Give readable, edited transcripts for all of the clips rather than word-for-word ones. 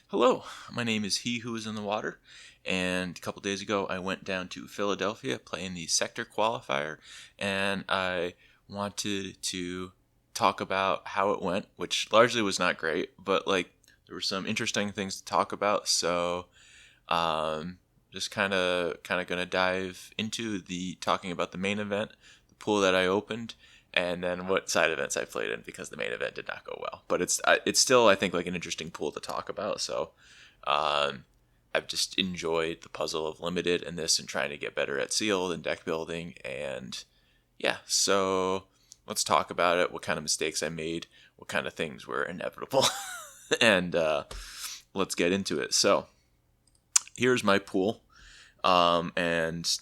Hello, my name is He Who Is in the Water, and a couple days ago I went down to Philadelphia playing the Sector Qualifier, and I wanted to talk about how it went, which largely was not great, but there were some interesting things to talk about, so just kind of gonna dive into the talking about the main event, the pool that I opened, and then what side events I played in because the main event did not go well. But it's still I think like an interesting pool to talk about. So um, I've just enjoyed the puzzle of limited and this and trying to get better at sealed and deck building. And yeah, so let's talk about it. What kind of mistakes I made, what kind of things were inevitable, and let's get into it. So here's my pool, and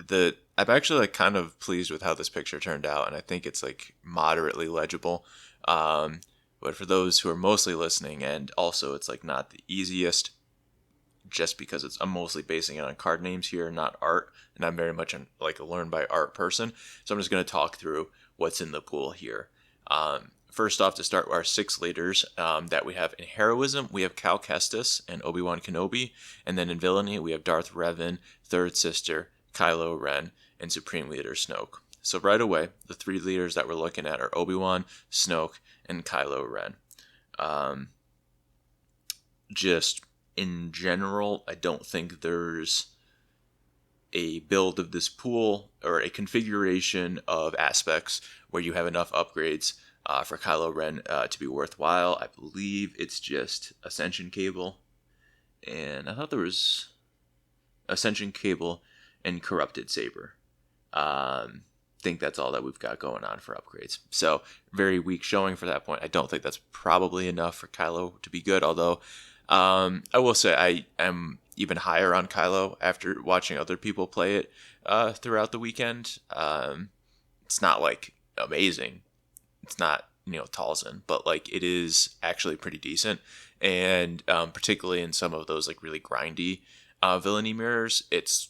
the I'm actually kind of pleased with how this picture turned out, and I think it's moderately legible. Um, but for those who are mostly listening, and also it's not the easiest, just because I'm mostly basing it on card names here, not art, and I'm very much a learn by art person. So I'm just going to talk through what's in the pool here. First off, to start, our 6 leaders that we have in heroism, we have Cal Kestis and Obi-Wan Kenobi, and then in villainy, we have Darth Revan, Third Sister, Kylo Ren, and Supreme Leader Snoke. So right away, the 3 leaders that we're looking at are Obi-Wan, Snoke, and Kylo Ren. Just in general, I don't think there's a build of this pool or a configuration of aspects where you have enough upgrades for Kylo Ren to be worthwhile. I believe it's just Ascension Cable, and I thought there was Ascension Cable and Corrupted Saber. Think that's all that we've got going on for upgrades. So very weak showing for that point. I don't think that's probably enough for Kylo to be good, although I will say I am even higher on Kylo after watching other people play it throughout the weekend. It's not amazing. It's not Talzin, but it is actually pretty decent, and particularly in some of those really grindy villainy mirrors, it's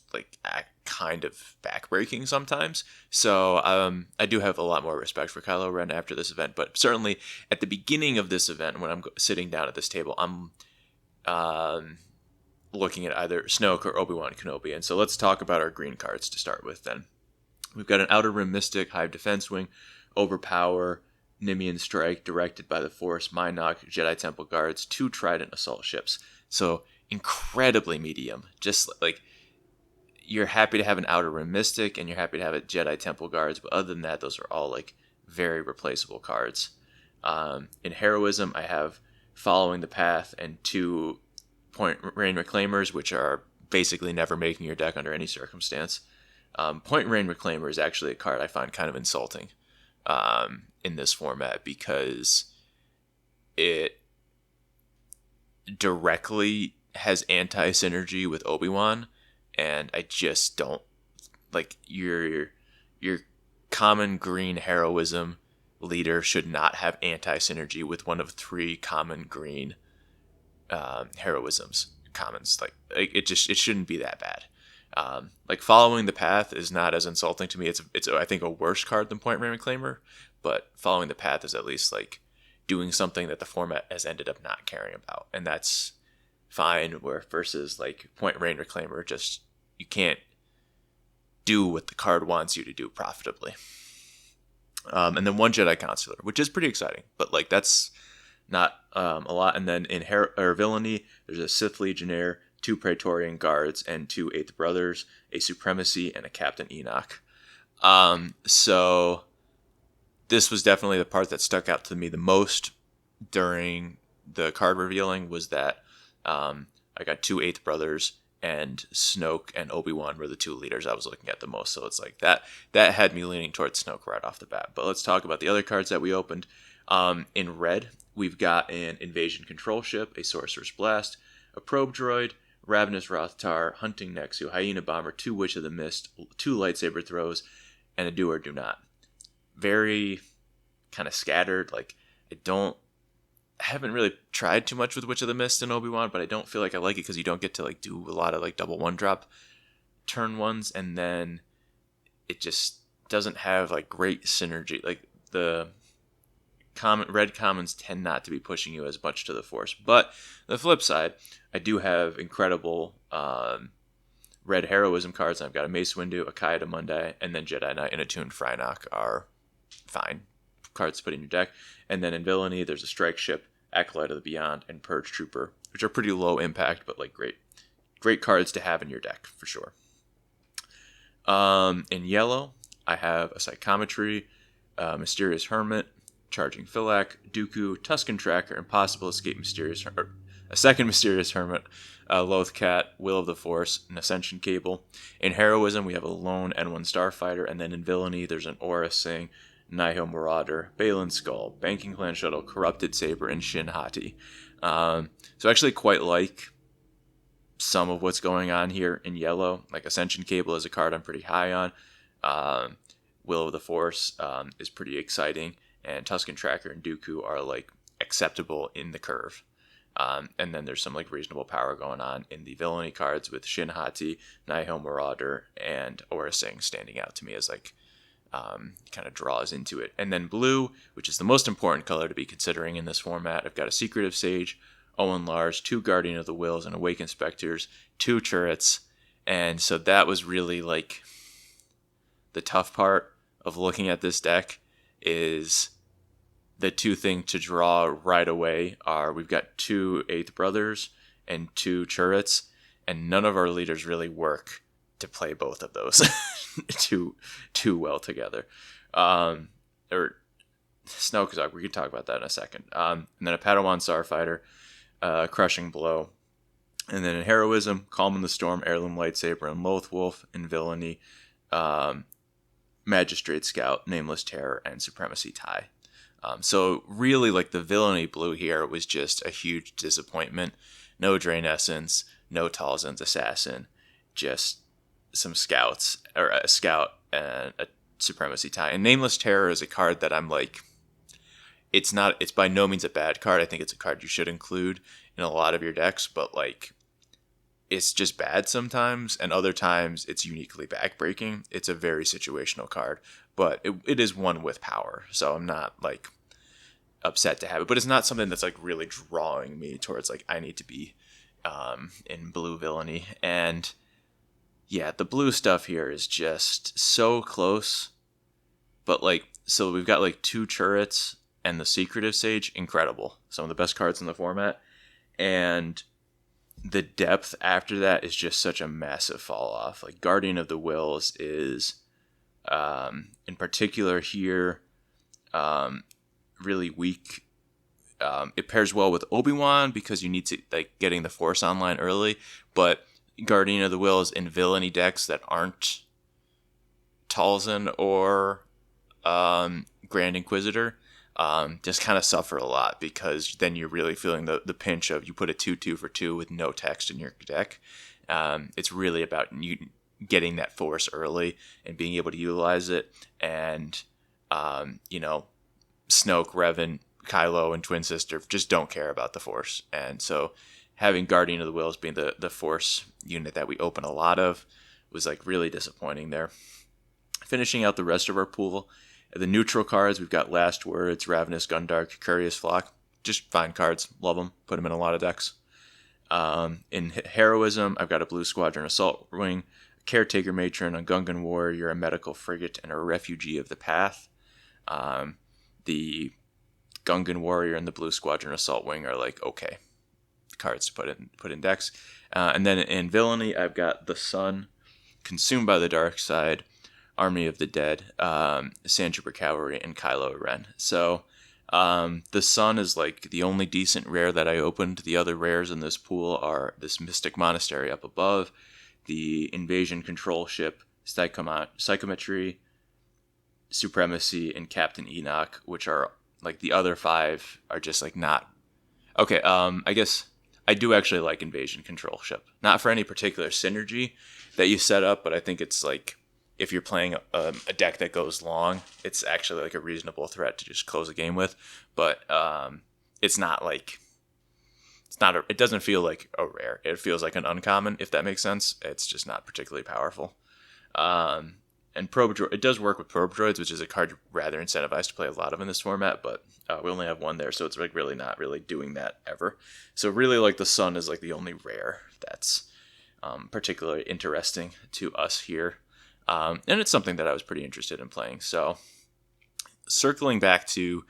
kind of backbreaking sometimes. So I do have a lot more respect for Kylo Ren after this event, but certainly at the beginning of this event, when I'm sitting down at this table, I'm looking at either Snoke or Obi-Wan Kenobi. And so let's talk about our green cards to start with then. We've got an Outer Rim Mystic, Hive Defense Wing, Overpower, Nimian Strike, Directed by the Force, Mind Knock, Jedi Temple Guards, 2 Trident Assault Ships. So incredibly medium. Just you're happy to have an Outer Rim Mystic and you're happy to have a Jedi Temple Guards, but other than that, those are all very replaceable cards. In Heroism, I have Following the Path and 2 Point Rain Reclaimers, which are basically never making your deck under any circumstance. Point Rain Reclaimer is actually a card I find kind of insulting in this format because it directly has anti-synergy with Obi-Wan, and I just don't your common green heroism leader should not have anti-synergy with one of 3 common green heroisms commons. It shouldn't be that bad. Following the Path is not as insulting to me. It's I think a worse card than Point Rain Reclaimer, but Following the Path is at least doing something that the format has ended up not caring about, and that's fine. Where versus Point Rain Reclaimer, just you can't do what the card wants you to do profitably. And then 1 Jedi Consular, which is pretty exciting, but that's not a lot. And then in Villainy, there's a Sith Legionnaire, 2 Praetorian Guards, and 2 Eighth Brothers, a Supremacy, and a Captain Enoch. So this was definitely the part that stuck out to me the most during the card revealing, was that I got 2 Eighth Brothers, and Snoke and Obi-Wan were the 2 leaders I was looking at the most. So it's that had me leaning towards Snoke right off the bat. But let's talk about the other cards that we opened. In red, we've got an Invasion Control Ship, a Sorcerer's Blast, a Probe Droid, Ravenous Rothtar, Hunting Nexu, Hyena Bomber, 2 Witch of the Mist, 2 Lightsaber Throws, and a Do or Do Not. Very kind of scattered. I haven't really tried too much with Witch of the Mist and Obi-Wan, but I don't feel like I like it because you don't get to do a lot of double 1-drop turn ones, and then it just doesn't have great synergy. The red commons tend not to be pushing you as much to the Force. But the flip side, I do have incredible red heroism cards. I've got a Mace Windu, a Kaida Mundi, and then Jedi Knight and Attuned Frynok are fine cards to put in your deck. And then in villainy, there's a Strike Ship, Acolyte of the Beyond, and Purge Trooper, which are pretty low impact, but like great cards to have in your deck for sure. In yellow, I have a Psychometry, Mysterious Hermit, Charging Phylak, Dooku, Tusken Tracker, Impossible Escape, a second Mysterious Hermit, Loth Cat, Will of the Force, an Ascension Cable. In Heroism, we have a lone N1 Starfighter, and then in Villainy, there's an Aura Sing, Nihil Marauder, Balin Skull, Banking Clan Shuttle, Corrupted Saber, and Shin Hati. So I actually quite like some of what's going on here in yellow. Like Ascension Cable is a card I'm pretty high on. Will of the Force is pretty exciting, and Tusken Tracker and Dooku are like acceptable in the curve. And then there's some like reasonable power going on in the villainy cards with Shin Hati, Nihil Marauder, and Aura Sing standing out to me as like kind of draws into it. And then blue, which is the most important color to be considering in this format, I've got a Secretive Sage, Owen Lars, 2 Guardian of the Wills, and Awakened Spectres, 2 Turrets. And so that was really like the tough part of looking at this deck. Is the 2 things to draw right away are we've got 2 Eighth Brothers and 2 Turrets, and none of our leaders really work to play both of those too well together. Or Snoke, we can talk about that in a second. And then a Padawan Starfighter, Crushing Blow. And then in Heroism, Calm in the Storm, Heirloom Lightsaber, and Loth Wolf. In Villainy, Magistrate Scout, Nameless Terror, and Supremacy Tie. So really, like, the Villainy blue here was just a huge disappointment. No Drain Essence, no Talzin's Assassin, just some scouts, or a scout and a Supremacy Tie. And Nameless Terror is a card that I'm like, it's by no means a bad card. I think it's a card you should include in a lot of your decks, but like, it's just bad sometimes, and other times it's uniquely backbreaking. It's a very situational card, but it is one with power, so I'm not like upset to have it. But it's not something that's like really drawing me towards like I need to be in blue villainy. And yeah, the blue stuff here is just so close. But like, so we've got like 2 Turrets and the Secretive Sage, incredible. Some of the best cards in the format. And the depth after that is just such a massive fall off. Like Guardian of the Wills is, in particular here, really weak. It pairs well with Obi-Wan because you need to like getting the Force online early, but Guardian of the Wills in villainy decks that aren't Talzin or Grand Inquisitor just kind of suffer a lot, because then you're really feeling the pinch of you put a 2/2 for 2 with no text in your deck. It's really about you getting that Force early and being able to utilize it. And Snoke, Revan, Kylo, and Twin Sister just don't care about the Force. And so having Guardian of the Wills being the Force unit that we open a lot of was like really disappointing there. Finishing out the rest of our pool, the neutral cards, we've got Last Words, Ravenous Gundark, Curious Flock. Just fine cards. Love them. Put them in a lot of decks. In Heroism, I've got a Blue Squadron Assault Wing, a Caretaker Matron, a Gungan Warrior, a Medical Frigate, and a Refugee of the Path. The Gungan Warrior and the Blue Squadron Assault Wing are like, okay, cards to put in decks. And then in Villainy, I've got the Sun, Consumed by the Dark Side, Army of the Dead, Sand Trooper Cavalry, and Kylo Ren. So the Sun is like the only decent rare that I opened. The other rares in this pool are this Mystic Monastery up above, the Invasion Control Ship, Psychometry, Supremacy, and Captain Enoch, which are like the other 5 are just like not okay. I guess I do actually like Invasion Control Ship, not for any particular synergy that you set up, but I think it's like if you're playing a deck that goes long, it's actually like a reasonable threat to just close a game with. But it's not like it doesn't feel like a rare. It feels like an uncommon, if that makes sense. It's just not particularly powerful. and it does work with Probe Droids, which is a card you're rather incentivized to play a lot of in this format, but we only have one there, so it's like really not really doing that ever. So really, like, the Sun is like the only rare that's particularly interesting to us here, and it's something that I was pretty interested in playing. So circling back to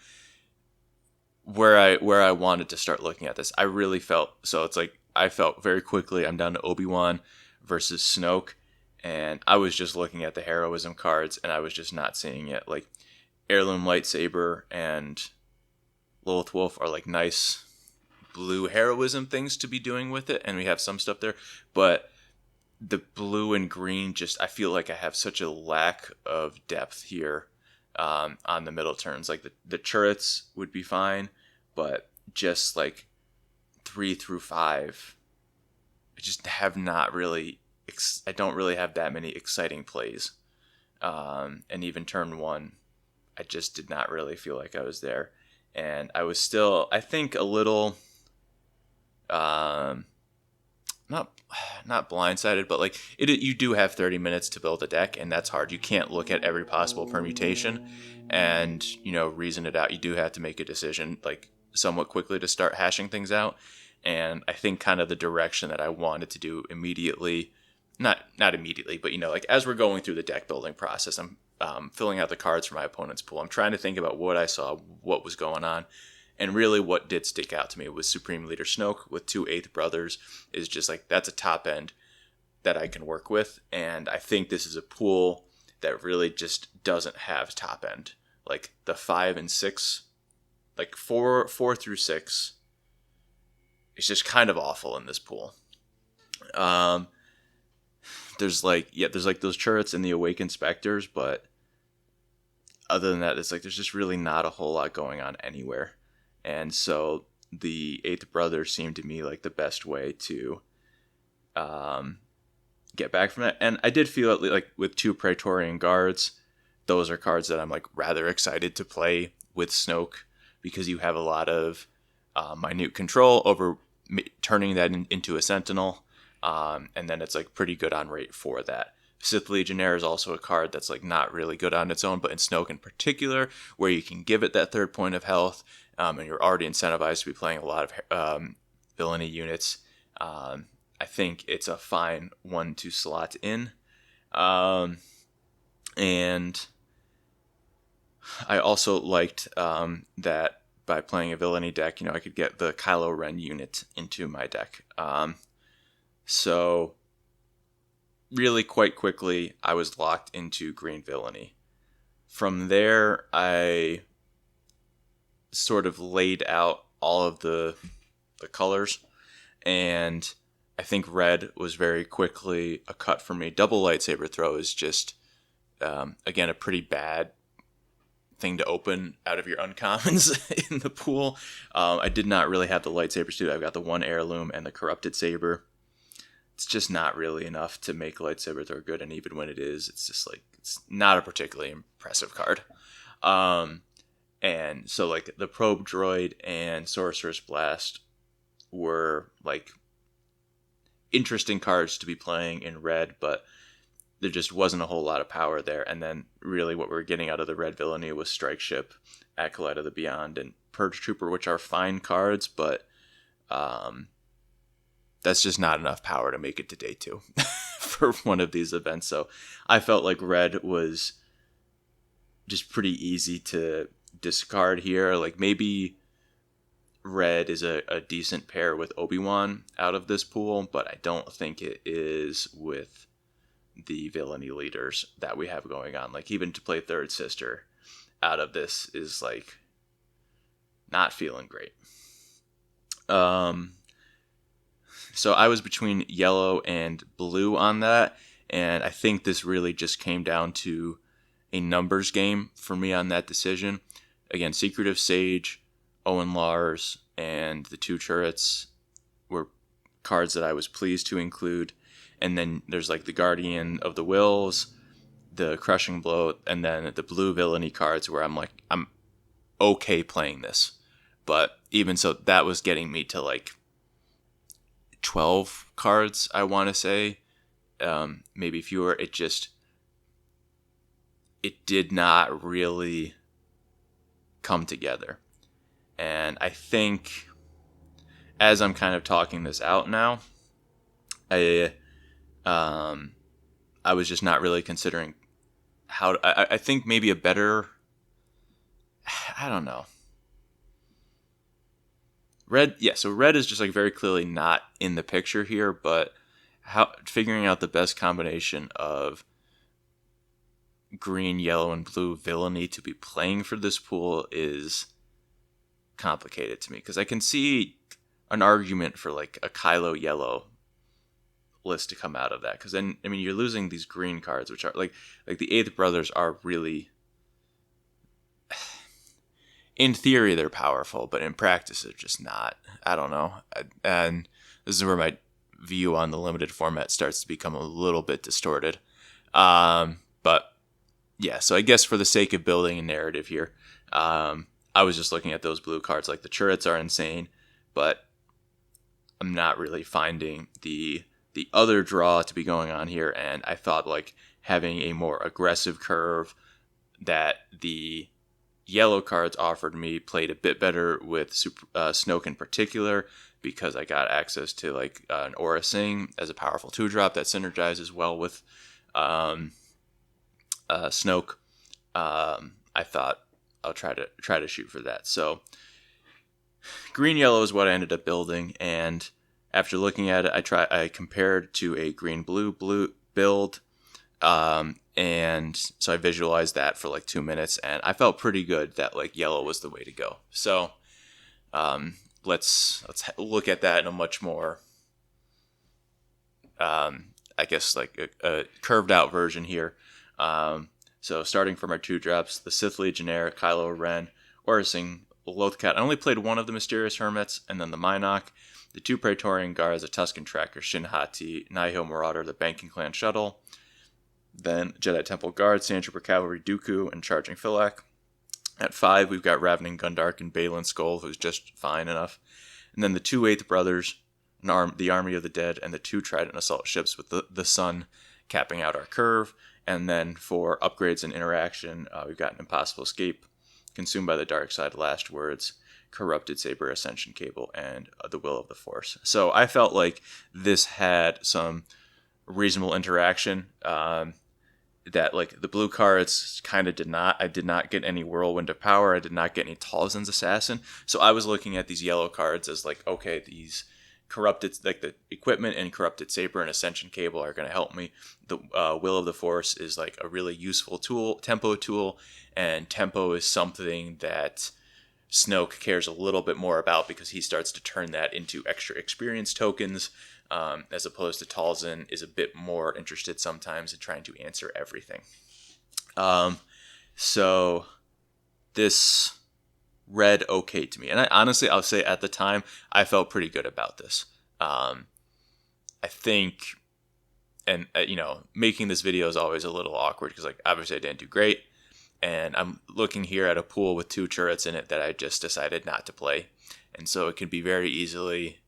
where I wanted to start looking at this, I really felt, so it's like I felt very quickly I'm down to Obi-Wan versus Snoke, and I was just looking at the heroism cards and I was just not seeing it. Like, Heirloom Lightsaber and Lilith Wolf are like nice blue heroism things to be doing with it, and we have some stuff there, but the blue and green, just, I feel like I have such a lack of depth here on the middle turns. Like, the turrets would be fine, but just like 3 through 5, I just have not really, I don't really have that many exciting plays. And even turn 1, I just did not really feel like I was there. And I was still, I think, a little, not blindsided, but like you do have 30 minutes to build a deck, and that's hard. You can't look at every possible permutation and, reason it out. You do have to make a decision like somewhat quickly to start hashing things out. And I think kind of the direction that I wanted to do immediately, not immediately, but like as we're going through the deck building process, I'm filling out the cards for my opponent's pool. I'm trying to think about what I saw, what was going on. And really what did stick out to me was Supreme Leader Snoke with 2 Eighth Brothers is just like, that's a top end that I can work with. And I think this is a pool that really just doesn't have top end. Like the 5 and 6, like 4 through 6, it's just kind of awful in this pool. There's like those turrets and the Awakened Specters, but other than that, it's like there's just really not a whole lot going on anywhere. And so the Eighth Brother seemed to me like the best way to get back from that. And I did feel like with 2 Praetorian Guards, those are cards that I'm like rather excited to play with Snoke, because you have a lot of minute control over turning that into a Sentinel. And then it's like pretty good on rate for that. Sith Legionnaire is also a card that's like not really good on its own, but in Snoke in particular, where you can give it that 3rd point of health, and you're already incentivized to be playing a lot of villainy units. I think it's a fine one to slot in. And I also liked that by playing a villainy deck, I could get the Kylo Ren unit into my deck. So really quite quickly, I was locked into green villainy. From there, I sort of laid out all of the colors, and I think red was very quickly a cut for me. Double lightsaber throw is just, again, a pretty bad thing to open out of your uncommons in the pool. I did not really have the lightsabers too. I've got the 1 heirloom and the corrupted saber. It's just not really enough to make lightsaber throw good, and even when it is, it's just like, it's not a particularly impressive card. And so like the Probe Droid and Sorcerer's Blast were like interesting cards to be playing in red, but there just wasn't a whole lot of power there. And then really what we're getting out of the red villainy was Strike Ship, Acolyte of the Beyond, and Purge Trooper, which are fine cards, but that's just not enough power to make it to day 2 for one of these events. So I felt like red was just pretty easy to discard here. Like maybe red is a decent pair with Obi-Wan out of this pool, but I don't think it is with the villainy leaders that we have going on. Like even to play Third Sister out of this is like not feeling great. So I was between yellow and blue on that, and I think this really just came down to a numbers game for me on that decision. Again, Secretive Sage, Owen Lars, and the 2 turrets were cards that I was pleased to include. And then there's like the Guardian of the Wills, the Crushing Blow, and then the blue villainy cards where I'm like, I'm okay playing this. But even so, that was getting me to like 12 cards, I want to say, maybe fewer. It just, it did not really come together. And I think as I'm kind of talking this out now, I was just not really considering how I think maybe a better, I don't know. Red, yeah, so red is just like very clearly not in the picture here, but how figuring out the best combination of green, yellow, and blue villainy to be playing for this pool is complicated to me, because I can see an argument for like a Kylo yellow list to come out of that, because then, I mean, you're losing these green cards, which are like the Eighth Brothers are really, in theory they're powerful, but in practice they're just not. I don't know. And this is where my view on the limited format starts to become a little bit distorted. But yeah, so I guess for the sake of building a narrative here, I was just looking at those blue cards. Like, the turrets are insane, but I'm not really finding the other draw to be going on here. And I thought like having a more aggressive curve that the yellow cards offered me played a bit better with Snoke in particular, because I got access to like an Aura Sing as a powerful 2-drop that synergizes well with Snoke. I thought I'll try to shoot for that. So green yellow is what I ended up building, and after looking at it, I compared to a green blue build, and so I visualized that for like 2 minutes, and I felt pretty good that like yellow was the way to go. So let's look at that in a much more, I guess, like a curved out version here. So starting from our 2-drops, the Sith Legionnaire, Kylo Ren, Aura Sing, Lothcat. I only played one of the Mysterious Hermits, and then the Minok, the 2 Praetorian Guards, a Tusken Tracker, Shin Hati, Nihil Marauder, the Banking Clan Shuttle, then Jedi Temple Guard, Sandtrooper Cavalry, Dooku, and Charging Philak. At 5, we've got Ravening Gundark and Balin Skull, who's just fine enough. And then the 2 Eighth Brothers, the Army of the Dead, and the 2 Trident Assault Ships with the Sun capping out our curve. And then for upgrades and interaction, we've got an Impossible Escape, Consumed by the Dark Side, Last Words, Corrupted Saber Ascension Cable, and the Will of the Force. So I felt like this had some reasonable interaction. That like the blue cards kind of did not. I did not get any Whirlwind of Power. I did not get any Talzin's Assassin. So I was looking at these yellow cards as like, okay, these corrupted, like the equipment and Corrupted Saber and Ascension Cable are going to help me. The Will of the Force is like a really useful tool, tempo tool, and tempo is something that Snoke cares a little bit more about, because he starts to turn that into extra experience tokens, as opposed to Talzin is a bit more interested sometimes in trying to answer everything. So this read okay to me. And I'll say at the time, I felt pretty good about this. I think, and making this video is always a little awkward, because like obviously I didn't do great. And I'm looking here at a pool with 2 turrets in it that I just decided not to play. And so it can be very easily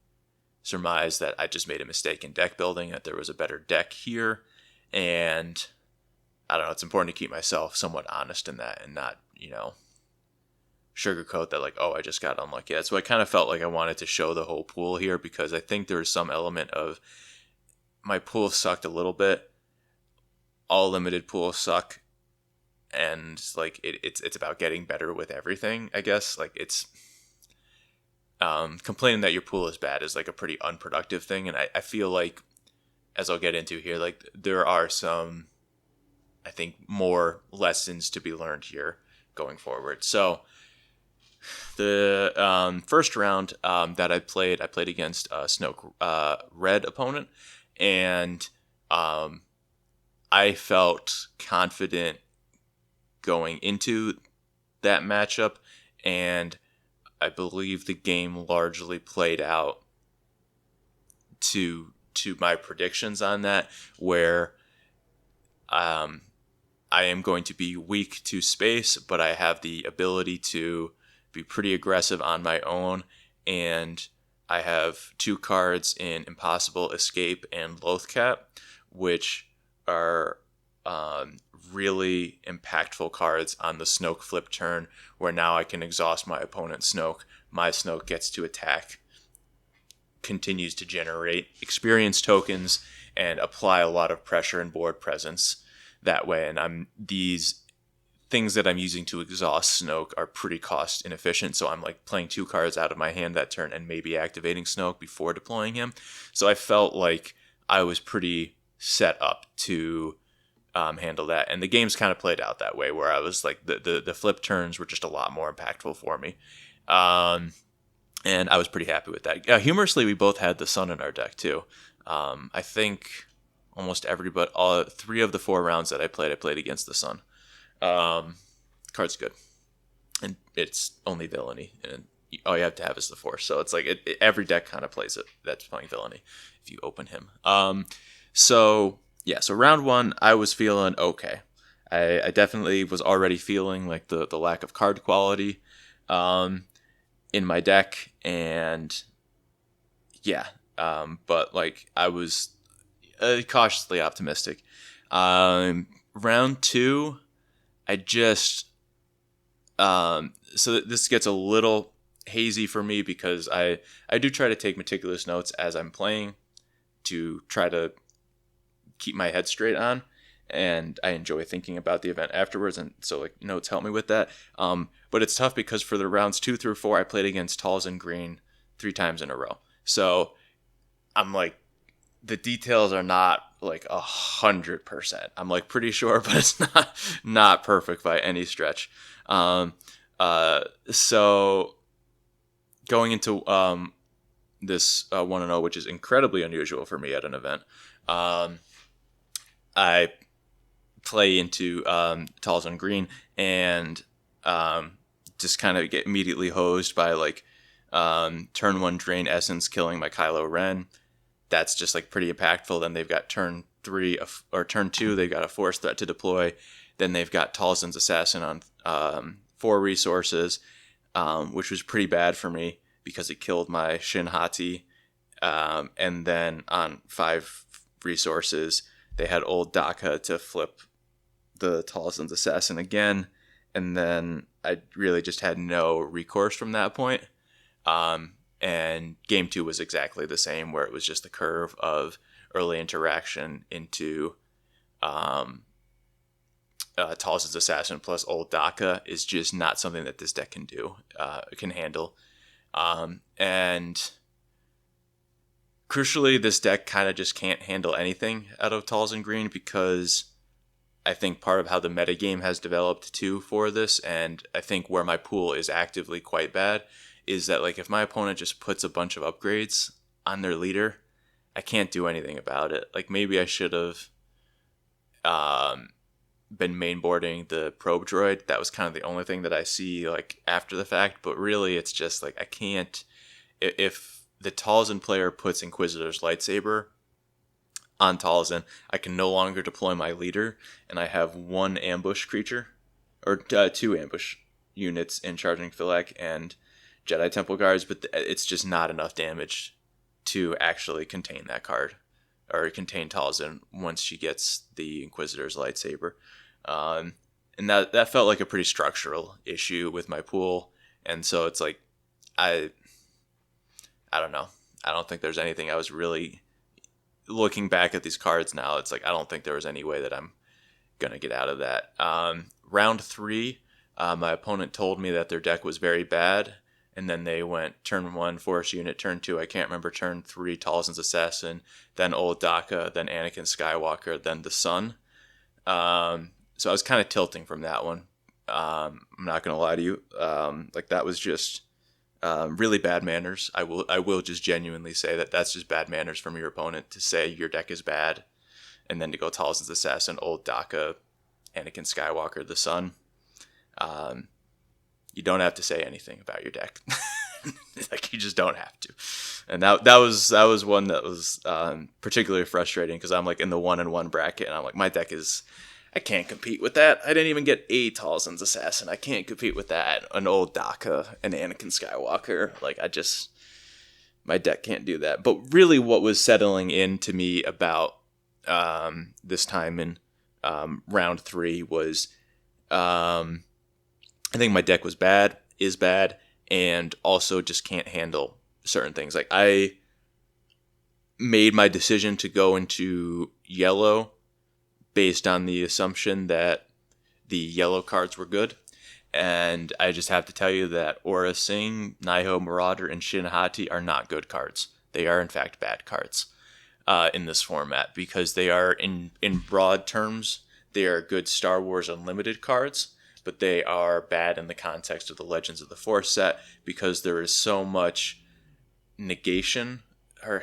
surmised that I just made a mistake in deck building, that there was a better deck here. And I don't know, it's important to keep myself somewhat honest in that and not, sugarcoat that like, oh, I just got unlucky. That's why I kind of felt like I wanted to show the whole pool here, because I think there was some element of my pool sucked a little bit. All limited pools suck. And like it's about getting better with everything, I guess. Like it's complaining that your pool is bad is like a pretty unproductive thing. And I feel like, as I'll get into here, like there are some, I think, more lessons to be learned here going forward. So the first round that I played against a Snoke red opponent, and I felt confident going into that matchup, and I believe the game largely played out to my predictions on that, where I am going to be weak to space, but I have the ability to be pretty aggressive on my own, and I have 2 cards in Impossible Escape and Lothcat, which are really impactful cards on the Snoke flip turn, where now I can exhaust my opponent's Snoke. My Snoke gets to attack, continues to generate experience tokens, and apply a lot of pressure and board presence that way. And these things that I'm using to exhaust Snoke are pretty cost inefficient, so I'm like playing 2 cards out of my hand that turn and maybe activating Snoke before deploying him. So I felt like I was pretty set up to handle that, and the game's kind of played out that way, where I was like the flip turns were just a lot more impactful for me, and I was pretty happy with that. Humorously, we both had the Sun in our deck too. I think almost everybody, 3 of the 4 rounds that I played against the Sun. Card's good, and it's only villainy, and all you have to have is the Force. So it's like every deck kind of plays it that's playing villainy if you open him. So round 1, I was feeling okay. I definitely was already feeling like the lack of card quality in my deck, and but like I was cautiously optimistic. Round 2, I just so this gets a little hazy for me, because I do try to take meticulous notes as I'm playing to try to keep my head straight on, and I enjoy thinking about the event afterwards, and so like notes help me with that. But it's tough because for the rounds 2 through 4, I played against Talzin Green 3 times in a row. So I'm like, the details are not like 100%. I'm like pretty sure, but it's not perfect by any stretch. So going into this 1-0, which is incredibly unusual for me at an event, I play into Talzin Green and just kind of get immediately hosed by like turn 1 Drain Essence killing my Kylo Ren. That's just like pretty impactful. Then they've got turn 3 or turn 2, they've got a Force threat to deploy. Then they've got Talzin's Assassin on 4 resources, which was pretty bad for me because it killed my Shin Hati. And then on 5 resources, they had old Daka to flip the Talzin's Assassin again. And then I really just had no recourse from that point. And game 2 was exactly the same, where it was just the curve of early interaction into Talzin's Assassin plus old Daka is just not something that this deck can do, can handle. And crucially, this deck kind of just can't handle anything out of Talzin Green, because I think part of how the metagame has developed too for this, and I think where my pool is actively quite bad, is that like if my opponent just puts a bunch of upgrades on their leader, I can't do anything about it. Like maybe I should have been mainboarding the probe droid. That was kind of the only thing that I see like after the fact, but really it's just like I can't. If the Talzin player puts Inquisitor's Lightsaber on Talzin, I can no longer deploy my leader, and I have 1 ambush creature, or 2 ambush units in Charging Phylak and Jedi Temple Guards, but it's just not enough damage to actually contain that card, or contain Talzin once she gets the Inquisitor's Lightsaber. And that felt like a pretty structural issue with my pool, and so it's like, I don't know. I don't think there's anything I was really looking back at these cards now. It's like, I don't think there was any way that I'm going to get out of that. Round 3, my opponent told me that their deck was very bad. And then they went turn 1 Force unit, turn 2, I can't remember, turn 3 Talzin's Assassin, then old Daka, then Anakin Skywalker, then the Sun. So I was kind of tilting from that one. I'm not going to lie to you. Like that was just really bad manners. I will just genuinely say that that's just bad manners from your opponent to say your deck is bad, and then to go Talzin's Assassin, old Daka, Anakin Skywalker, the Sun. You don't have to say anything about your deck. Like you just don't have to. And that was one that was particularly frustrating, because I'm like in the 1-1 bracket, and I'm like, my deck I can't compete with that. I didn't even get a Talzin's Assassin. I can't compete with that. An old Daka, an Anakin Skywalker. Like my deck can't do that. But really what was settling in to me about this time in round 3 was, I think my deck was bad, is bad, and also just can't handle certain things. Like, I made my decision to go into yellow based on the assumption that the yellow cards were good. And I just have to tell you that Aura Singh, Naiho Marauder, and Shin Hati are not good cards. They are, in fact, bad cards in this format, because they are, in broad terms, they are good Star Wars Unlimited cards, but they are bad in the context of the Legends of the Force set, because there is so much negation or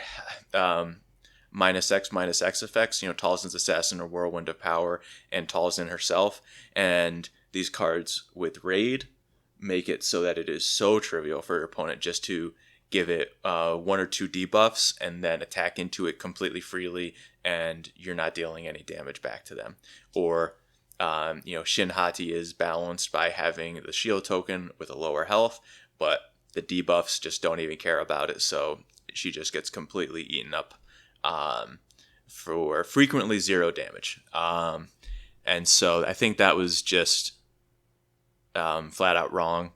minus X effects. Talzin's Assassin or Whirlwind of Power and Talzin herself. And these cards with Raid make it so that it is so trivial for your opponent just to give it 1 or 2 debuffs and then attack into it completely freely, and you're not dealing any damage back to them. Or, Shin Hati is balanced by having the shield token with a lower health, but the debuffs just don't even care about it, so she just gets completely eaten up for frequently 0 damage. And so I think that was just flat out wrong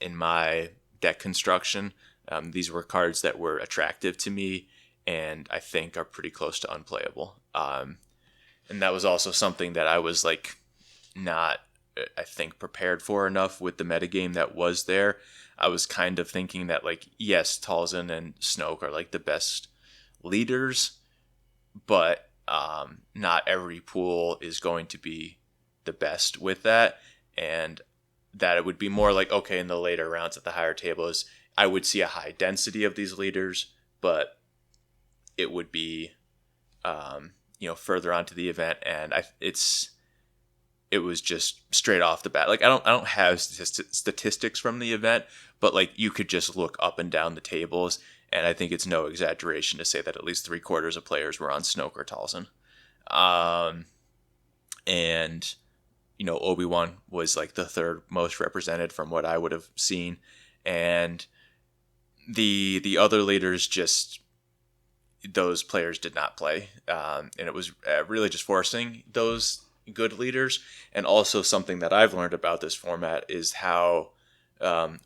in my deck construction. These were cards that were attractive to me and I think are pretty close to unplayable. And that was also something that I was not, I think, prepared for enough with the metagame that was there. I was kind of thinking that, yes, Talzin and Snoke are the best leaders, but not every pool is going to be the best with that. And that it would be more okay, in the later rounds at the higher tables, I would see a high density of these leaders, but it would be, further onto the event, and it was just straight off the bat. I don't have statistics from the event, but you could just look up and down the tables, and I think it's no exaggeration to say that at least 3/4 of players were on Snoke or Talzin. And Obi-Wan was the third most represented from what I would have seen, and the other leaders, just those players did not play, and it was really just forcing those good leaders. And also something that I've learned about this format is how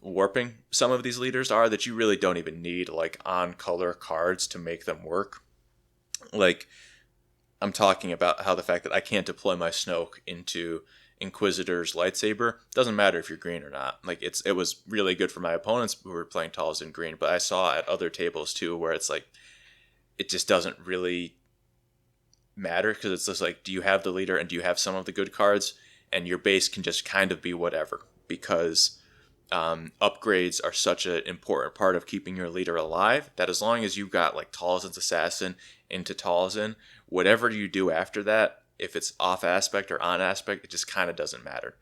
warping some of these leaders are, that you really don't even need on color cards to make them work. I'm talking about how the fact that I can't deploy my Snoke into Inquisitor's lightsaber doesn't matter if you're green or not. It was really good for my opponents who were playing Talzin green, but I saw at other tables too where it's it just doesn't really matter, because it's just do you have the leader and do you have some of the good cards, and your base can just kind of be whatever, because upgrades are such an important part of keeping your leader alive, that as long as you've got Talzin's Assassin into Talzin, whatever you do after that, if it's off aspect or on aspect, it just kind of doesn't matter,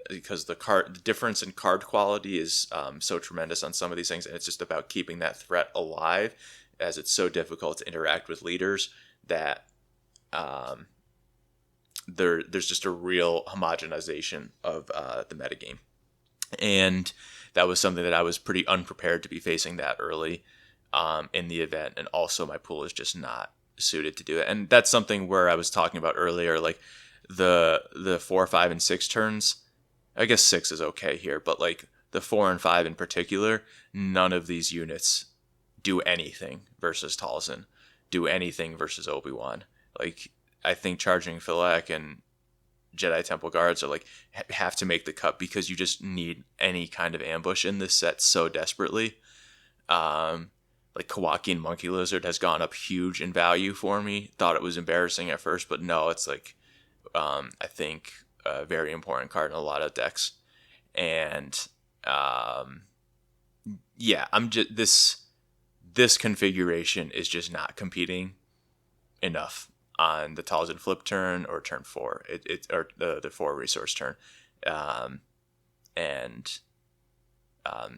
because the difference in card quality is so tremendous on some of these things, and it's just about keeping that threat alive, as it's so difficult to interact with leaders that there's just a real homogenization of the metagame. And that was something that I was pretty unprepared to be facing that early in the event, and also my pool is just not suited to do it. And that's something where I was talking about earlier, the 4, 5, and 6 turns. I guess 6 is okay here, but the 4 and 5 in particular, none of these units do anything versus Talzin, do anything versus Obi-Wan. I think charging Philak and Jedi Temple Guards are have to make the cut, because you just need any kind of ambush in this set so desperately. Kawaki and Monkey Lizard has gone up huge in value for me. Thought it was embarrassing at first, but no, it's I think a very important card in a lot of decks. And I'm just this configuration is just not competing enough on the Talzin flip turn or turn 4, or the 4 resource turn, and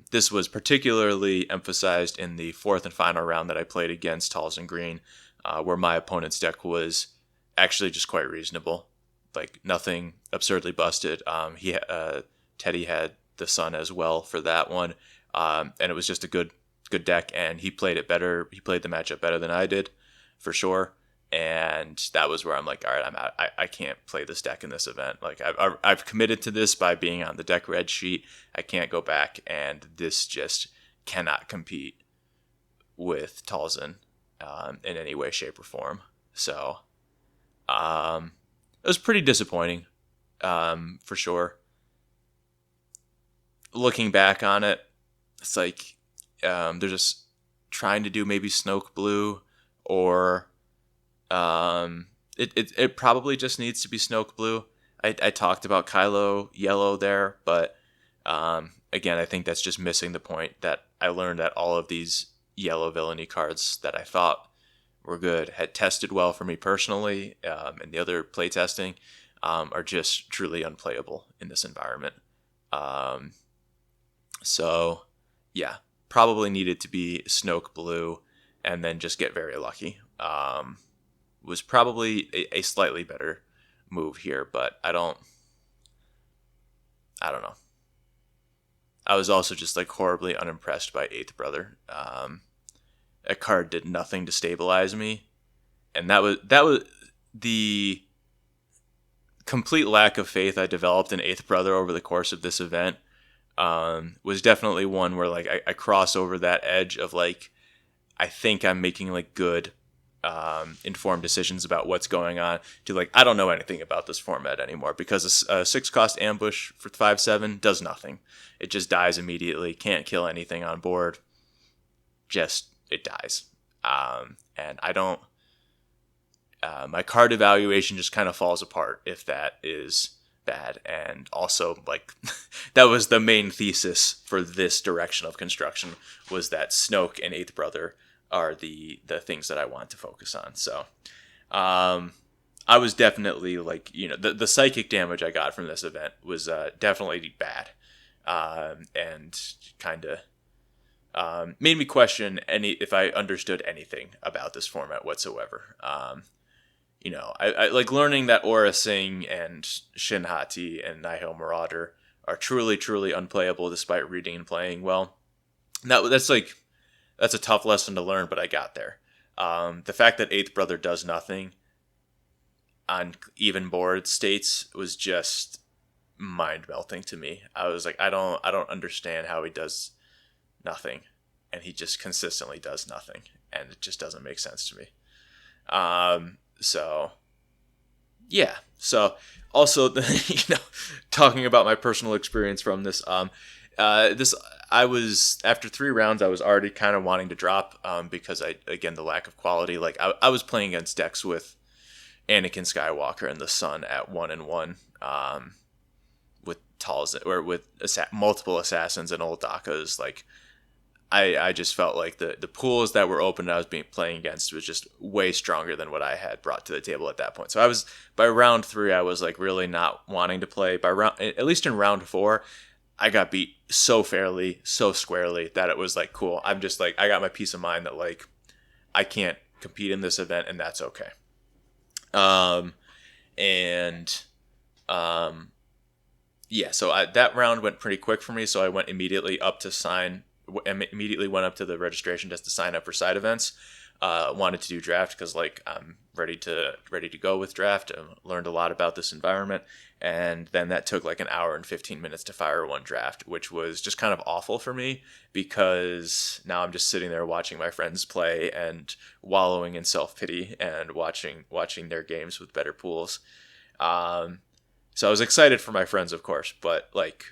this was particularly emphasized in the 4th and final round that I played against Talzin Green, where my opponent's deck was actually just quite reasonable, nothing absurdly busted. Teddy had the Sun as well for that one, and it was just a good deck, and he played it better. He played the matchup better than I did, for sure. And that was where I'm like, all right, I'm out. I can't play this deck in this event. Like I've committed to this by being on the deck red sheet. I can't go back, and this just cannot compete with Talzin in any way, shape, or form. So it was pretty disappointing, for sure. Looking back on it, it's like they're just trying to do maybe Snoke Blue, or it probably just needs to be Snoke Blue. I talked about Kylo Yellow there, but again, I think that's just missing the point that I learned that all of these yellow villainy cards that I thought were good, had tested well for me personally, and the other playtesting, are just truly unplayable in this environment. So, yeah, probably needed to be Snoke Blue, and then just get very lucky. Was probably a slightly better move here, but I don't know. I was also just like horribly unimpressed by Eighth Brother. A card did nothing to stabilize me, and that was the complete lack of faith I developed in Eighth Brother over the course of this event. Was definitely one where like I cross over that edge of like, I think I'm making like good informed decisions about what's going on, to like, I don't know anything about this format anymore, because a 6-cost ambush for 5/7 does nothing. It just dies immediately, can't kill anything on board, just it dies. And I don't, my card evaluation just kind of falls apart if that is bad. And also, like, that was the main thesis for this direction of construction, was that Snoke and Eighth Brother are the things that I want to focus on. So I was definitely like, the psychic damage I got from this event was definitely bad, and kind of made me question if I understood anything about this format whatsoever. I like learning that Aura Singh and Shin Hati and Nihil Marauder are truly, truly unplayable despite reading and playing well. That's a tough lesson to learn, but I got there. The fact that Eighth Brother does nothing on even board states was just mind melting to me. I was like, I don't understand how he does nothing, and he just consistently does nothing, and it just doesn't make sense to me. So yeah. So also, talking about my personal experience from this, I was, after 3 rounds, I was already kind of wanting to drop, because the lack of quality. Like I was playing against decks with Anakin Skywalker and the Sun at 1-1, with Talzin, or with multiple assassins and old Dakas. Like I just felt like the pools that were open that I was playing against was just way stronger than what I had brought to the table at that point. So by round 3, I was like really not wanting to play. At least in round 4, I got beat so fairly, so squarely, that it was like, cool. I'm just like, I got my peace of mind that like I can't compete in this event, and that's okay. Yeah. So that round went pretty quick for me. So I went immediately up to the registration just to sign up for side events. Wanted to do draft because like I'm ready to go with draft. I learned a lot about this environment, and then that took like an hour and 15 minutes to fire one draft, which was just kind of awful for me, because now I'm just sitting there watching my friends play and wallowing in self-pity and watching their games with better pools. So I was excited for my friends, of course, but like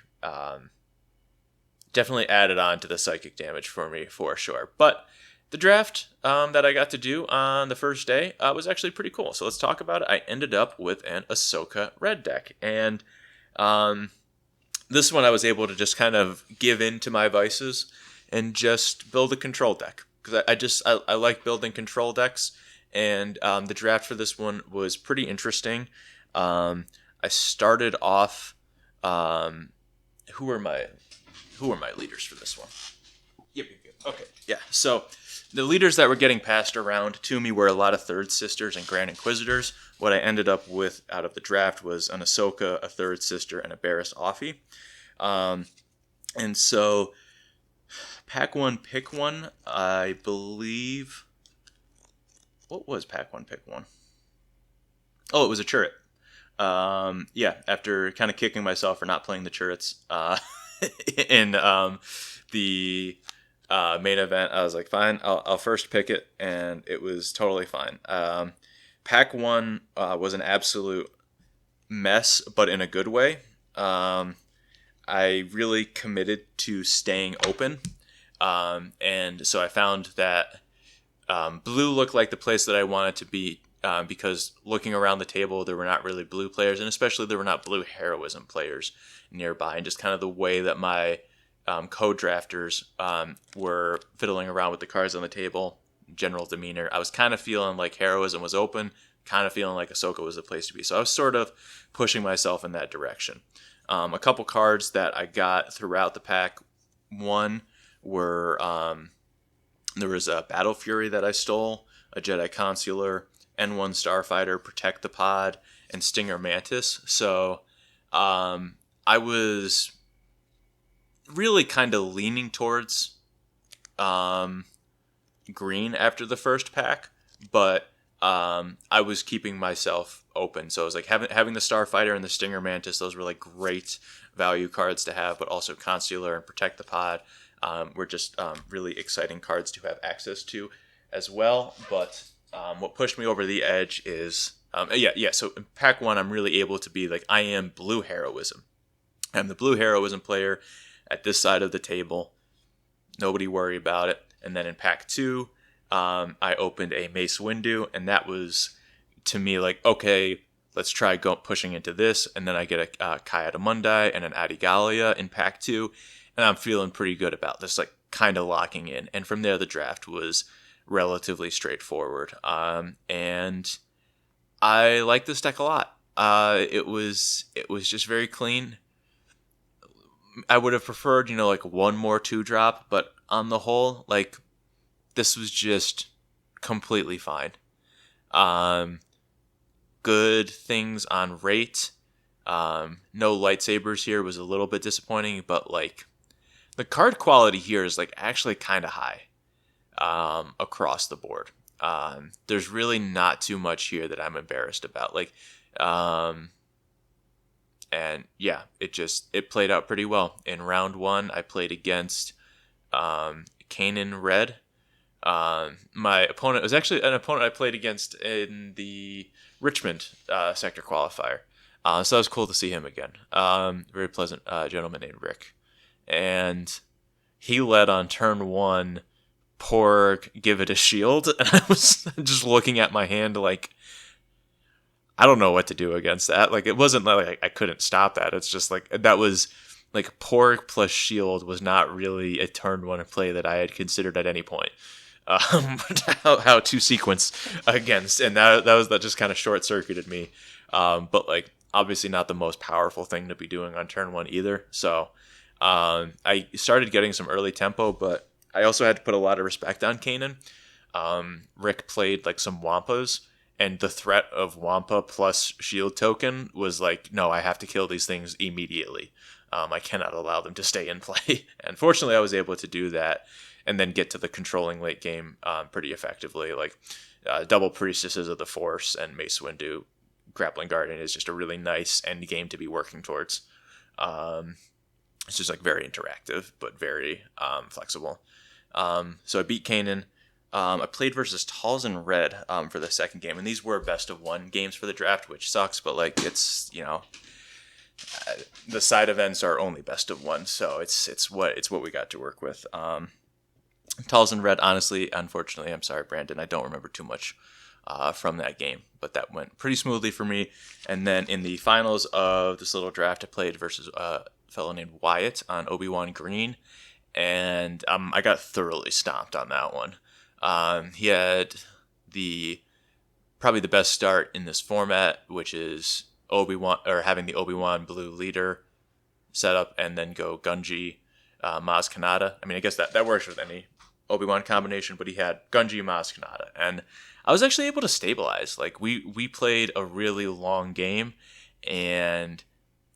definitely added on to the psychic damage for me, for sure. But the draft that I got to do on the first day was actually pretty cool. So let's talk about it. I ended up with an Ahsoka red deck. And this one I was able to just kind of give in to my vices and just build a control deck. Because I like building control decks. And the draft for this one was pretty interesting. I started off... Who are my leaders for this one? Yep. Okay. Yeah. So the leaders that were getting passed around to me were a lot of Third Sisters and Grand Inquisitors. What I ended up with out of the draft was an Ahsoka, a Third Sister, and a Barriss Offee. And so pack one, pick one, I believe what was pack 1, pick 1? Oh, it was a turret. Yeah, after kind of kicking myself for not playing the turrets in the main event, I was like, fine, I'll first pick it, and it was totally fine. Pack 1 was an absolute mess, but in a good way. I really committed to staying open, and so I found that blue looked like the place that I wanted to be, because looking around the table, there were not really blue players, and especially there were not blue heroism players nearby, and just kind of the way that my co-drafters were fiddling around with the cards on the table, general demeanor, I was kind of feeling like heroism was open, kind of feeling like Ahsoka was the place to be. So I was sort of pushing myself in that direction. A couple cards that I got throughout the pack 1 were, there was a Battle Fury that I stole, a Jedi Consular, N1 Starfighter, Protect the Pod, and Stinger Mantis. So I was really kind of leaning towards green after the first pack, but I was keeping myself open. So it was like having the Starfighter and the Stinger Mantis, those were like great value cards to have, but also Consular and Protect the Pod were just really exciting cards to have access to as well. But what pushed me over the edge is, so in pack 1, I'm really able to be like, I am blue heroism. I'm the blue heroism player at this side of the table. Nobody worry about it. And then in pack 2, I opened a Mace Windu, and that was, to me, like, okay, let's try pushing into this. And then I get a Kai-Adamundi and an Adigalia in pack 2, and I'm feeling pretty good about this, like, kind of locking in. And from there, the draft was relatively straightforward. And I like this deck a lot. It was just very clean. I would have preferred, like one more 2-drop, but on the whole, like, this was just completely fine. Good things on rate. No lightsabers here was a little bit disappointing, but like the card quality here is like actually kind of high across the board. There's really not too much here that I'm embarrassed about. Like, and yeah, it played out pretty well. In round 1, I played against Kanan Red. My opponent was actually an opponent I played against in the Richmond sector qualifier. So that was cool to see him again. Very pleasant gentleman named Rick. And he led on turn 1, Porg, give it a shield. And I was just looking at my hand like, I don't know what to do against that. Like, it wasn't like I couldn't stop that. It's just like, that was like Porg plus shield was not really a turn 1 play that I had considered at any point. How to sequence against, and that just kind of short circuited me. But like, obviously not the most powerful thing to be doing on turn 1 either. So I started getting some early tempo, but I also had to put a lot of respect on Kanan. Rick played like some Wampas, and the threat of Wampa plus shield token was like, no, I have to kill these things immediately. I cannot allow them to stay in play. And fortunately, I was able to do that and then get to the controlling late game pretty effectively. Like double Priestesses of the Force and Mace Windu Grappling Guardian is just a really nice end game to be working towards. It's just like very interactive, but very flexible. So I beat Kanan. I played versus Talzin Red for the second game, and these were best of 1 games for the draft, which sucks, but like it's, the side events are only best of 1, so it's what we got to work with. Talzin Red, honestly, unfortunately, I'm sorry, Brandon, I don't remember too much from that game, but that went pretty smoothly for me. And then in the finals of this little draft, I played versus a fellow named Wyatt on Obi-Wan Green, and I got thoroughly stomped on that one. He had probably the best start in this format, which is Obi-Wan, or having the Obi-Wan blue leader set up and then go Gungi, Maz Kanata. I mean, I guess that works with any Obi-Wan combination, but he had Gungi, Maz Kanata, and I was actually able to stabilize. Like, we played a really long game, and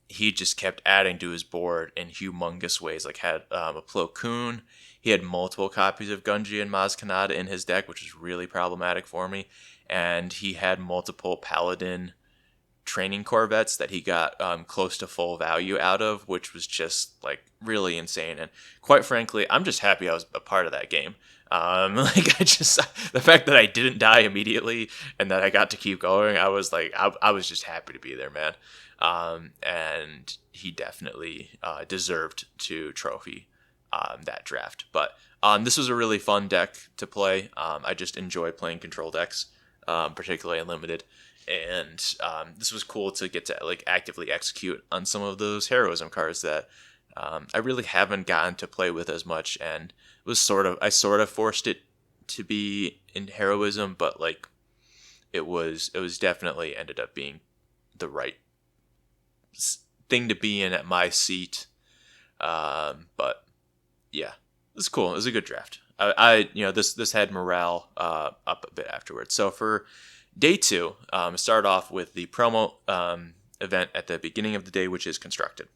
he just kept adding to his board in humongous ways. Like, had a Plo Koon, he had multiple copies of Gunji and Maz Kanata in his deck, which was really problematic for me. And he had multiple Paladin training Corvettes that he got close to full value out of, which was just like really insane. And quite frankly, I'm just happy I was a part of that game. The fact that I didn't die immediately and that I got to keep going, I was like, I was just happy to be there, man. And he definitely deserved to trophy that draft. But this was a really fun deck to play. I just enjoy playing control decks, particularly in limited. And this was cool to get to like actively execute on some of those heroism cards that I really haven't gotten to play with as much. And it was I sort of forced it to be in heroism, but like it was definitely ended up being the right thing to be in at my seat. But yeah, it was cool. It was a good draft. This had morale up a bit afterwards. So for day 2, start off with the promo event at the beginning of the day, which is constructed.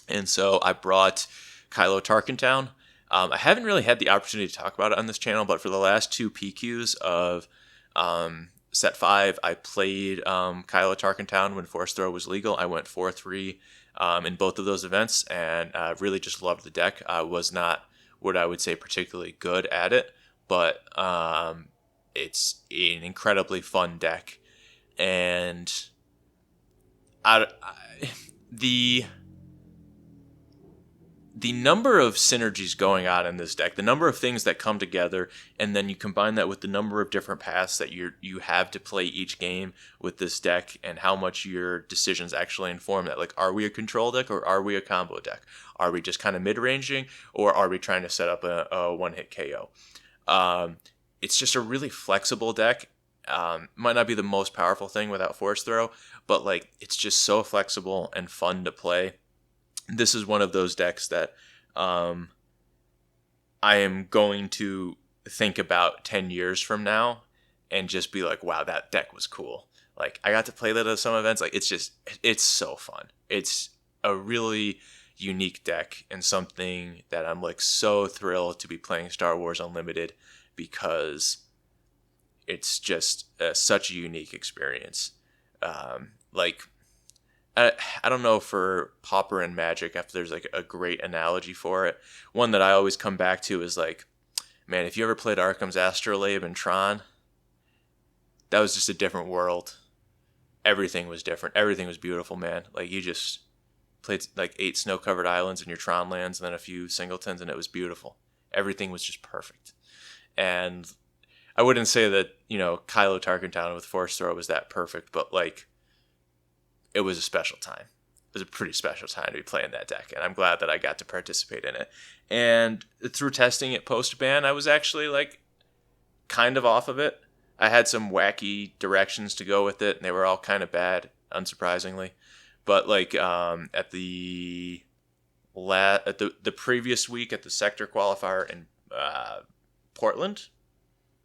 And so I brought Kylo Tarkentown. I haven't really had the opportunity to talk about it on this channel, but for the last 2 PQs of set 5, I played Kylo Tarkentown when Force Throw was legal. I went 4-3 in both of those events, and I really just loved the deck. I was not what I would say particularly good at it, but it's an incredibly fun deck. And the number of synergies going on in this deck, the number of things that come together, and then you combine that with the number of different paths that you have to play each game with this deck, and how much your decisions actually inform that. Like, are we a control deck or are we a combo deck? Are we just kind of mid-ranging, or are we trying to set up a one-hit KO? It's just a really flexible deck. Might not be the most powerful thing without Force Throw, but like it's just so flexible and fun to play. This is one of those decks that I am going to think about 10 years from now and just be like, wow, that deck was cool. Like, I got to play that at some events. Like, it's so fun. It's a really unique deck and something that I'm like so thrilled to be playing Star Wars Unlimited, because it's just such a unique experience. I don't know for Pauper and Magic if there's like a great analogy for it. One that I always come back to is like, man, if you ever played Arkham's Astrolabe and Tron, that was just a different world. Everything was different. Everything was beautiful, man. Like, you just played like 8 snow-covered islands in your Tron lands and then a few singletons, and it was beautiful. Everything was just perfect. And I wouldn't say that, Kylo Tarkentown with Force Throw was that perfect, but like, it was a special time. It was a pretty special time to be playing that deck, and I'm glad that I got to participate in it. And through testing it post-ban, I was actually like kind of off of it. I had some wacky directions to go with it, and they were all kind of bad, unsurprisingly. But like at the previous week at the Sector Qualifier in Portland,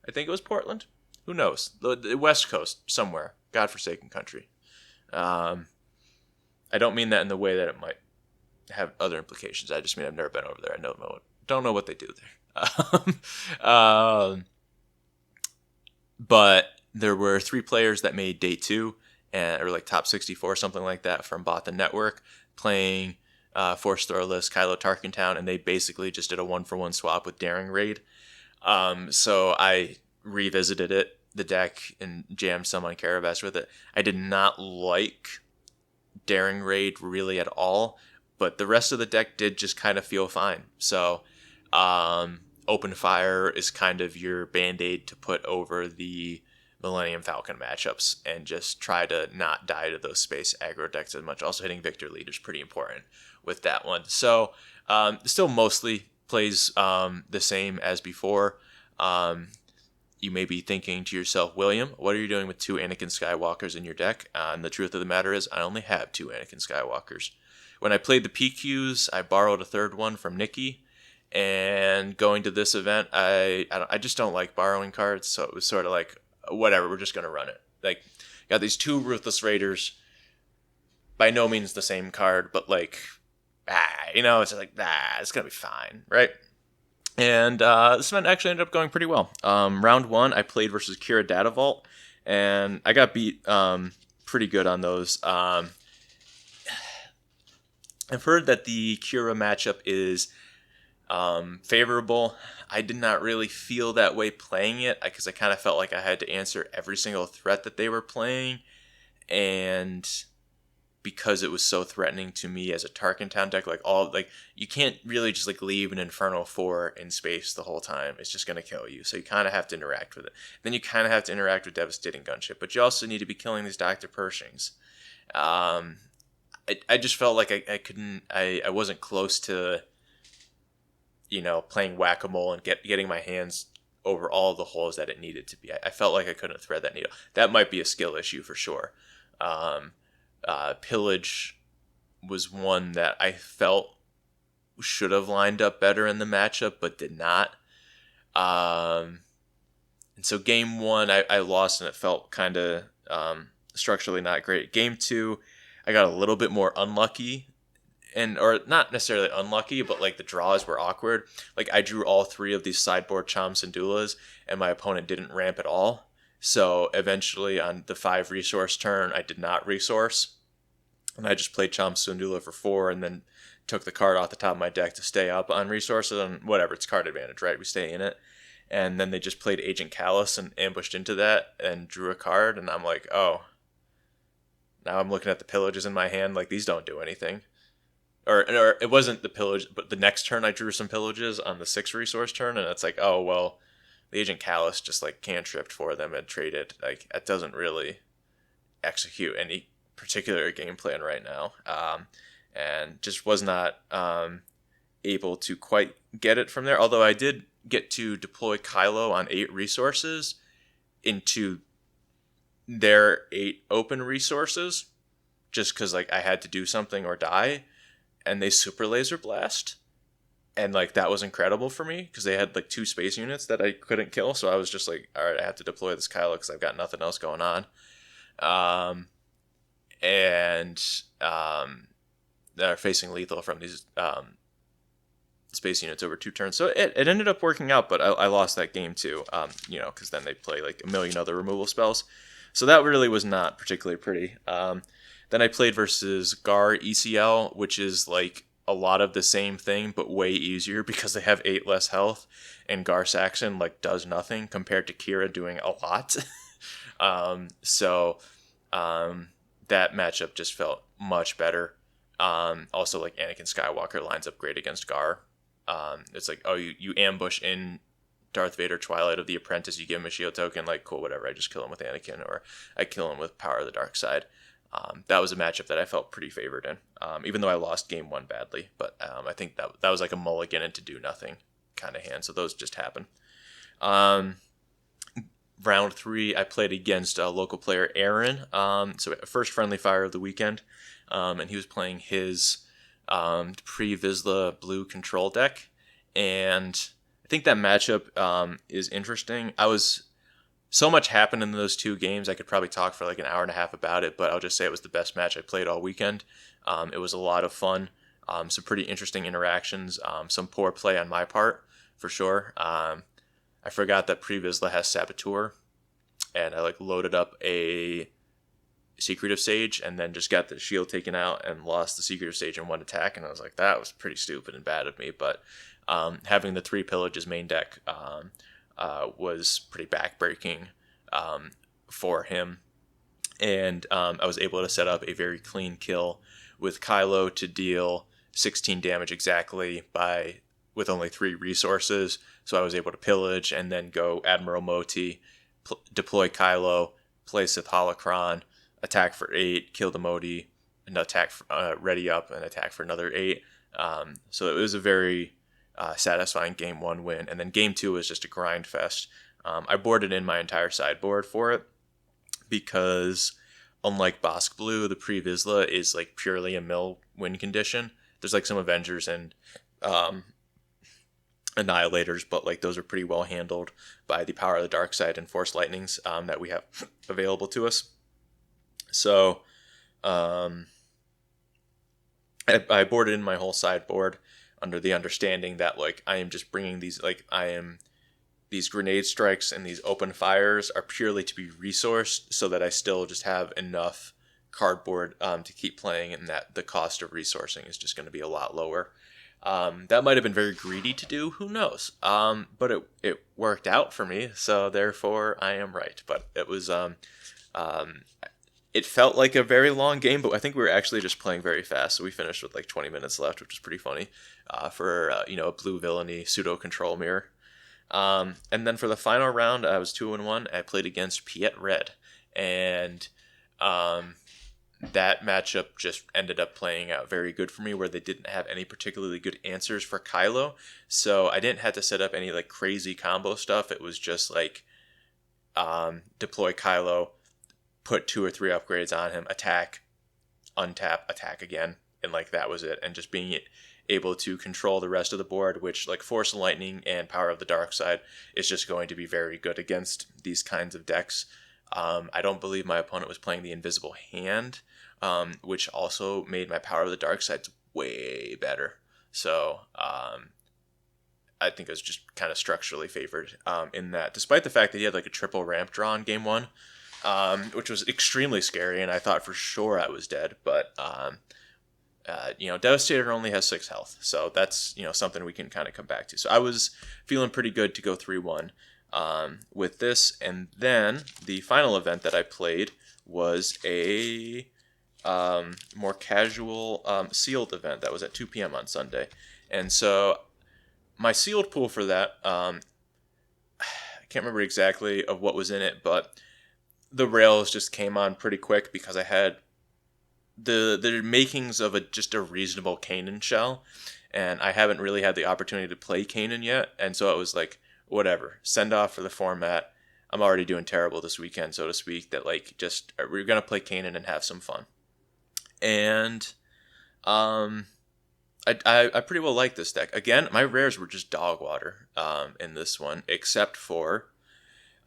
I think it was Portland. Who knows? The West Coast somewhere, godforsaken country. I don't mean that in the way that it might have other implications. I just mean I've never been over there. I don't know what they do there. But there were 3 players that made day 2, or like top 64, something like that, from Bothan Network, playing Force Throwless Kylo Tarkentown, and they basically just did a 1-for-1 swap with Daring Raid. So I revisited the deck and jammed some on Caravas with it. I did not like Daring Raid really at all, but the rest of the deck did just kind of feel fine. So Open Fire is kind of your band-aid to put over the Millennium Falcon matchups and just try to not die to those space aggro decks as much. Also, hitting Victor Lead is pretty important with that one. So still mostly plays the same as before. You may be thinking to yourself, William, what are you doing with 2 Anakin Skywalkers in your deck? And the truth of the matter is, I only have 2 Anakin Skywalkers. When I played the PQs, I borrowed a 3rd one from Nikki. And going to this event, I just don't like borrowing cards. So it was sort of like, whatever, we're just going to run it. Like, got these 2 Ruthless Raiders. By no means the same card, but like, it's like, it's going to be fine, right? And this event actually ended up going pretty well. Round one, I played versus Kira Data Vault, and I got beat pretty good on those. I've heard that the Kira matchup is favorable. I did not really feel that way playing it because I kind of felt like I had to answer every single threat that they were playing, and because it was so threatening to me as a Tarkin Town deck, you can't really just leave an Inferno 4 in space the whole time. It's just gonna kill you. So you kind of have to interact with it. Then you kind of have to interact with Devastating Gunship, but you also need to be killing these Dr. Pershings. I just felt like I couldn't. I wasn't close to playing whack-a-mole and getting my hands over all the holes that it needed to be. I felt like I couldn't thread that needle. That might be a skill issue for sure. Pillage was one that I felt should have lined up better in the matchup, but did not. And so game one, I lost, and it felt kind of structurally not great. Game two, I got a little bit more unlucky, or not necessarily unlucky, but the draws were awkward. I drew all three of these sideboard Cham Syndulas, and my opponent didn't ramp at all. So eventually on the 5 resource turn, I did not resource. And I just played Cham Syndulla for 4 and then took the card off the top of my deck to stay up on resources. And whatever, it's card advantage, right? We stay in it. And then they just played Agent Callus and ambushed into that and drew a card. And I'm like, oh. Now I'm looking at the pillages in my hand. These don't do anything. Or it wasn't the pillage, but the next turn I drew some pillages on the 6 resource turn. And it's oh, well. The Agent Callus just cantripped for them and traded. That doesn't really execute any particular game plan right now, and just was not able to quite get it from there. Although I did get to deploy Kylo on 8 resources into their 8 open resources, just because I had to do something or die, and they super laser blast. And that was incredible for me because they had 2 space units that I couldn't kill. So I was just all right, I have to deploy this Kylo because I've got nothing else going on. They're facing lethal from these space units over 2 turns. So it ended up working out, but I lost that game too. Because then they play a million other removal spells. So that really was not particularly pretty. Then I played versus Gar ECL, which is a lot of the same thing, but way easier because they have 8 less health, and Gar Saxon does nothing compared to Kira doing a lot. That matchup just felt much better. Also, Anakin Skywalker lines up great against Gar. It's you ambush in Darth Vader Twilight of the Apprentice, you give him a shield token, cool, whatever, I just kill him with Anakin, or I kill him with Power of the Dark Side. That was a matchup that I felt pretty favored in, even though I lost game 1 badly. But I think that was a mulligan and to do nothing kind of hand, so those just happen. Round 3, I played against a local player, Aaron. So first friendly fire of the weekend, and he was playing his pre-Vizsla blue control deck, and I think that matchup is interesting. So much happened in those 2 games. I could probably talk for an hour and a half about it, but I'll just say it was the best match I played all weekend. It was a lot of fun. Some pretty interesting interactions. Some poor play on my part, for sure. I forgot that Pre-Vizsla has Saboteur, and I loaded up a Secretive Sage and then just got the shield taken out and lost the Secretive Sage in 1 attack, and I was that was pretty stupid and bad of me. But having the 3 Pillages main deck was pretty backbreaking for him, and I was able to set up a very clean kill with Kylo to deal 16 damage exactly with only 3 resources. So I was able to pillage and then go Admiral Moti, deploy Kylo, play Sith Holocron, attack for 8, kill the Moti, and attack ready up and attack for another 8. So it was a very satisfying game 1 win. And then game 2 was just a grind fest. I boarded in my entire sideboard for it because unlike Bosk Blue, the Pre-Vizsla is purely a mill win condition. There's some Avengers and Annihilators, but those are pretty well handled by the Power of the Dark Side and Force Lightnings that we have available to us. So I boarded in my whole sideboard. under the understanding that like I am just bringing these grenade strikes and these open fires are purely to be resourced so that I still just have enough cardboard to keep playing, and that the cost of resourcing is just going to be a lot lower. That might have been very greedy to do, who knows? But it worked out for me, so therefore I am right. But it was it felt like a very long game, but I think we were actually just playing very fast. So we finished with like 20 minutes left, which was pretty funny for a blue villainy pseudo control mirror. And then for the final round, I was 2-1. I played against Piet Red, and that matchup just ended up playing out very good for me, where they didn't have any particularly good answers for Kylo. So I didn't have to set up any like crazy combo stuff. It was just like deploy Kylo, put 2 or 3 upgrades on him, attack, untap, attack again, and like that was it. And just being able to control the rest of the board, which like Force of Lightning and Power of the Dark Side is just going to be very good against these kinds of decks. I don't believe my opponent was playing the Invisible Hand, which also made my Power of the Dark Side way better. So I think it was just kind of structurally favored in that, despite the fact that he had like a triple ramp draw in game 1, which was extremely scary, and I thought for sure I was dead. But Devastator only has 6 health, so that's something we can kind of come back to. So I was feeling pretty good to go 3-1 with this. And then the final event that I played was a more casual sealed event that was at 2 p.m. on Sunday. And so my sealed pool for that, I can't remember exactly of what was in it, but the rails just came on pretty quick because I had the makings of just a reasonable Kanan shell, and I haven't really had the opportunity to play Kanan yet, and so it was like, whatever, send off for the format. I'm already doing terrible this weekend, so to speak, that like just we're gonna play Kanan and have some fun. And I pretty well like this deck. Again, my rares were just dog water in this one, except for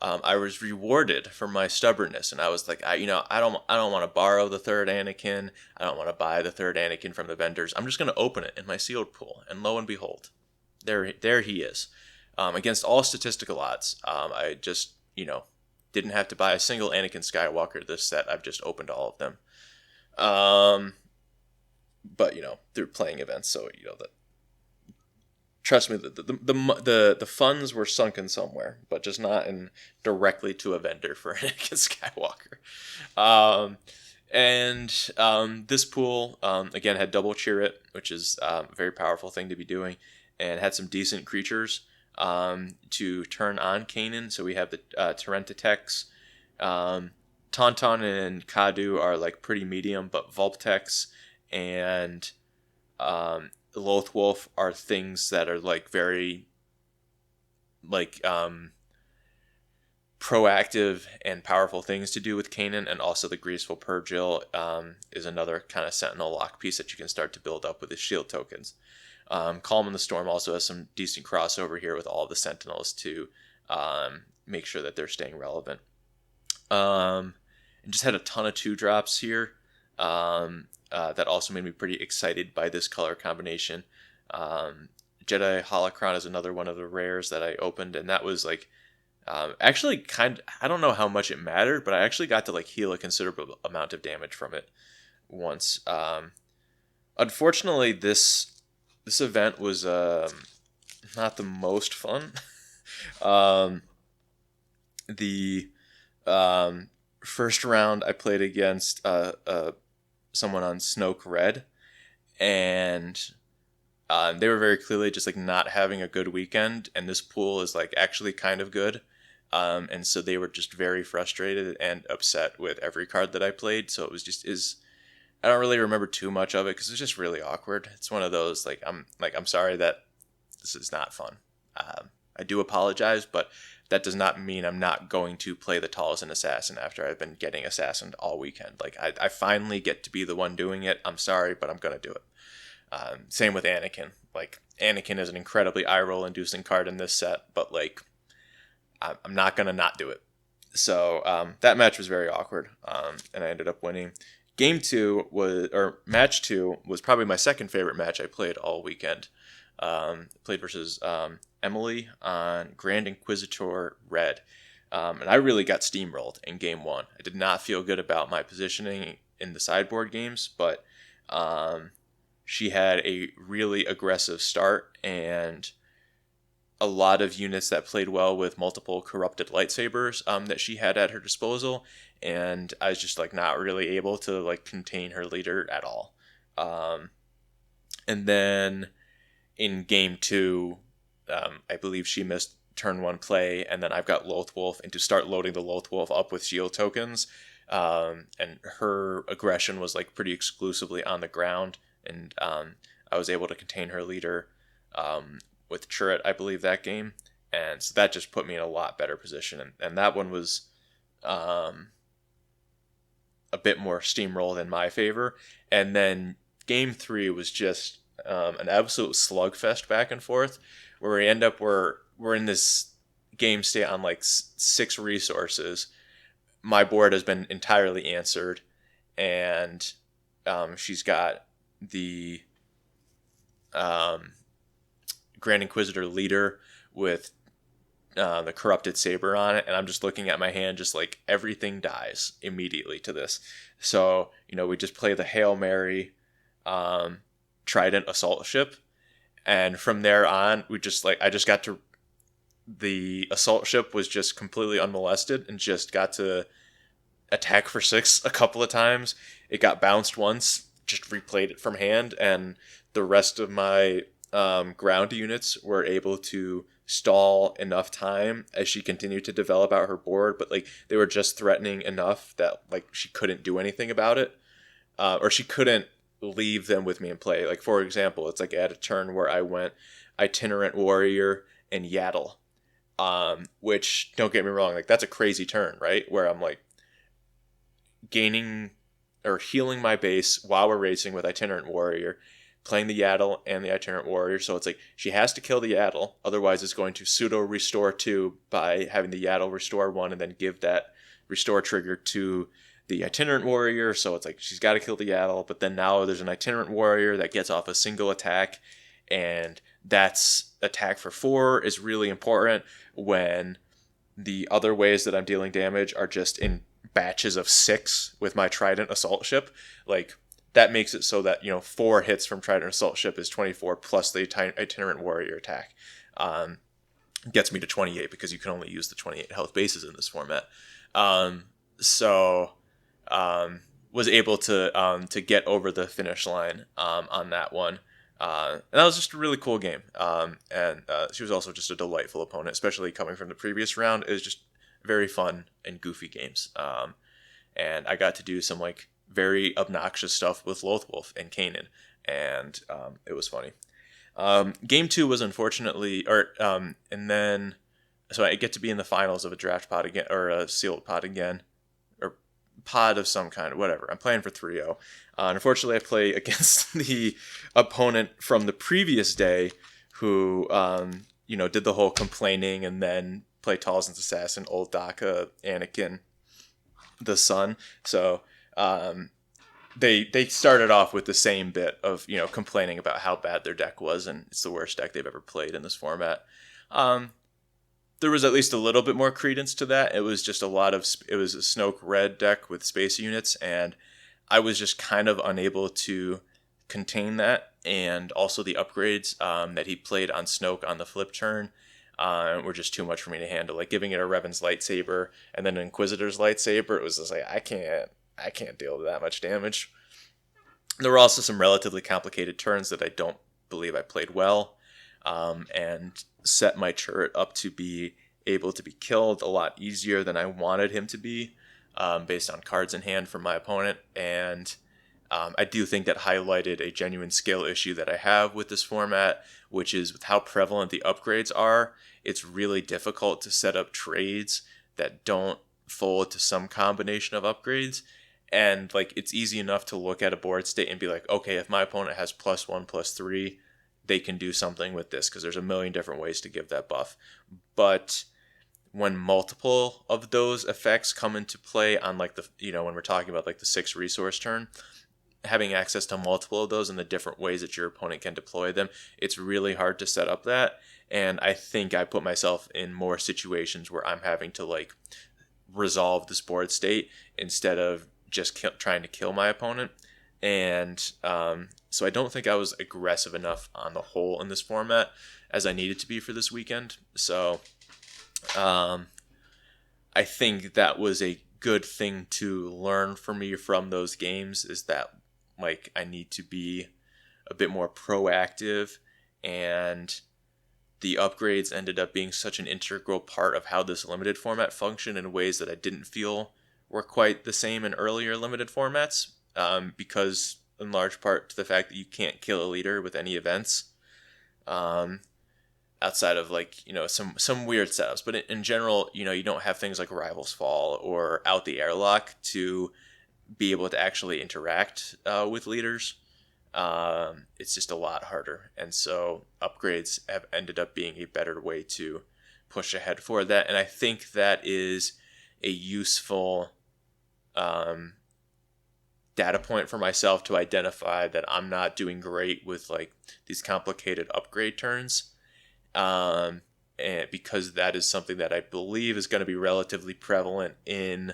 I was rewarded for my stubbornness, and I was like, I don't want to borrow the third Anakin. I don't want to buy the third Anakin from the vendors. I'm just going to open it in my sealed pool, and lo and behold, there he is. Against all statistical odds, I just didn't have to buy a single Anakin Skywalker this set. I've just opened all of them. But they're playing events, so that. Trust me, the funds were sunken somewhere, but just not directly to a vendor for Anakin Skywalker. This pool, again, had double cheer it, which is a very powerful thing to be doing, and had some decent creatures to turn on Kanan. So we have the Terentatex. Tauntaun and Kadu are like pretty medium, but Vulptex and Lothwolf are things that are like very like proactive and powerful things to do with Kanan, and also the Greaseful Purgill is another kind of Sentinel lock piece that you can start to build up with his shield tokens. Calm in the Storm also has some decent crossover here with all of the Sentinels to make sure that they're staying relevant. And just had a ton of 2-drops here. That also made me pretty excited by this color combination. Jedi Holocron is another one of the rares that I opened, and that was like actually I don't know how much it mattered, but I actually got to like heal a considerable amount of damage from it once. Unfortunately, this event was not the most fun. The first round I played against someone on Snoke Red, and they were very clearly just like not having a good weekend, and this pool is like actually kind of good, and so they were just very frustrated and upset with every card that I played. So it was just I don't really remember too much of it because it's just really awkward. It's one of those I'm sorry that this is not fun. I do apologize, but that does not mean I'm not going to play the Talzin Assassin after I've been getting assassined all weekend. Like, I finally get to be the one doing it. I'm sorry, but I'm going to do it. Same with Anakin. Like, Anakin is an incredibly eye-roll inducing card in this set, but, like, I'm not going to not do it. So, that match was very awkward, and I ended up winning. Match 2 was probably my second favorite match I played all weekend. Played versus Emily on Grand Inquisitor Red. And I really got steamrolled in game one. I did not feel good about my positioning in the sideboard games, but she had a really aggressive start and a lot of units that played well with multiple corrupted lightsabers that she had at her disposal, and I was just like not really able to like contain her leader at all. And then in game two, I believe she missed turn one play, and then I've got Lothwolf, and to start loading the Lothwolf up with shield tokens, and her aggression was like pretty exclusively on the ground, and I was able to contain her leader with Chirrut, I believe, that game, and so that just put me in a lot better position, and that one was a bit more steamrolled in my favor. And then game three was just an absolute slugfest back and forth, where we end up we're in this game state on like 6 resources. My board has been entirely answered, and she's got the Grand Inquisitor leader with the corrupted saber on it, and I'm just looking at my hand, just like everything dies immediately to this. So we just play the Hail Mary Trident assault ship, and from there on I just got to, the assault ship was just completely unmolested and just got to attack for 6 a couple of times. It got bounced once, just replayed it from hand, and the rest of my ground units were able to stall enough time as she continued to develop out her board, but like they were just threatening enough that like she couldn't do anything about it, or she couldn't leave them with me in play. Like, for example, it's like at a turn where I went Itinerant Warrior and Yaddle, which, don't get me wrong, like that's a crazy turn, right? Where I'm like gaining or healing my base while we're racing with Itinerant Warrior, playing the Yaddle and the Itinerant Warrior. So it's like she has to kill the Yaddle, otherwise it's going to pseudo restore 2 by having the Yaddle restore 1 and then give that restore trigger to the Itinerant Warrior. So it's like she's got to kill the Yaddle, but then now there's an Itinerant Warrior that gets off a single attack, and that's attack for 4 is really important when the other ways that I'm dealing damage are just in batches of 6 with my Trident assault ship. Like, that makes it so that 4 hits from Trident assault ship is 24 plus the Itinerant Warrior attack. Gets me to 28 because you can only use the 28 health bases in this format. So was able to get over the finish line on that one. And that was just a really cool game. And she was also just a delightful opponent, especially coming from the previous round. It was just very fun and goofy games. And I got to do some like very obnoxious stuff with Lothwolf and Kanan, and it was funny. Game 2 was unfortunately, and then so I get to be in the finals of a draft pod again, or a sealed pod again, or pod of some kind, whatever. I'm playing for 3-0. Unfortunately, I play against the opponent from the previous day, who did the whole complaining and then play Talzin's assassin, old Daka, Anakin, the son. So they started off with the same bit of complaining about how bad their deck was, and it's the worst deck they've ever played in this format. There was at least a little bit more credence to that. It was just it was a Snoke red deck with space units, and I was just kind of unable to contain that. And also the upgrades that he played on Snoke on the flip turn were just too much for me to handle. Like giving it a Revan's lightsaber and then an Inquisitor's lightsaber, it was just like I can't deal with that much damage. There were also some relatively complicated turns that I don't believe I played well, and set my Chirrut up to be able to be killed a lot easier than I wanted him to be, based on cards in hand from my opponent. And I do think that highlighted a genuine skill issue that I have with this format, which is with how prevalent the upgrades are. It's really difficult to set up trades that don't fold to some combination of upgrades. And like, it's easy enough to look at a board state and be like, okay, if my opponent has +1/+3, they can do something with this because there's a million different ways to give that buff. But when multiple of those effects come into play on like when we're talking about like the 6 resource turn, having access to multiple of those and the different ways that your opponent can deploy them, it's really hard to set up that. And I think I put myself in more situations where I'm having to like resolve this board state instead of just trying to kill my opponent. And so I don't think I was aggressive enough on the whole in this format as I needed to be for this weekend. So I think that was a good thing to learn for me from those games, is that like I need to be a bit more proactive, and the upgrades ended up being such an integral part of how this limited format functioned in ways that I didn't feel were quite the same in earlier limited formats, because in large part to the fact that you can't kill a leader with any events, outside of like, some weird setups. But in general, you don't have things like Rival's Fall or Out the Airlock to be able to actually interact with leaders. It's just a lot harder. And so upgrades have ended up being a better way to push ahead for that. And I think that is a useful data point for myself to identify that I'm not doing great with like these complicated upgrade turns. And because that is something that I believe is going to be relatively prevalent in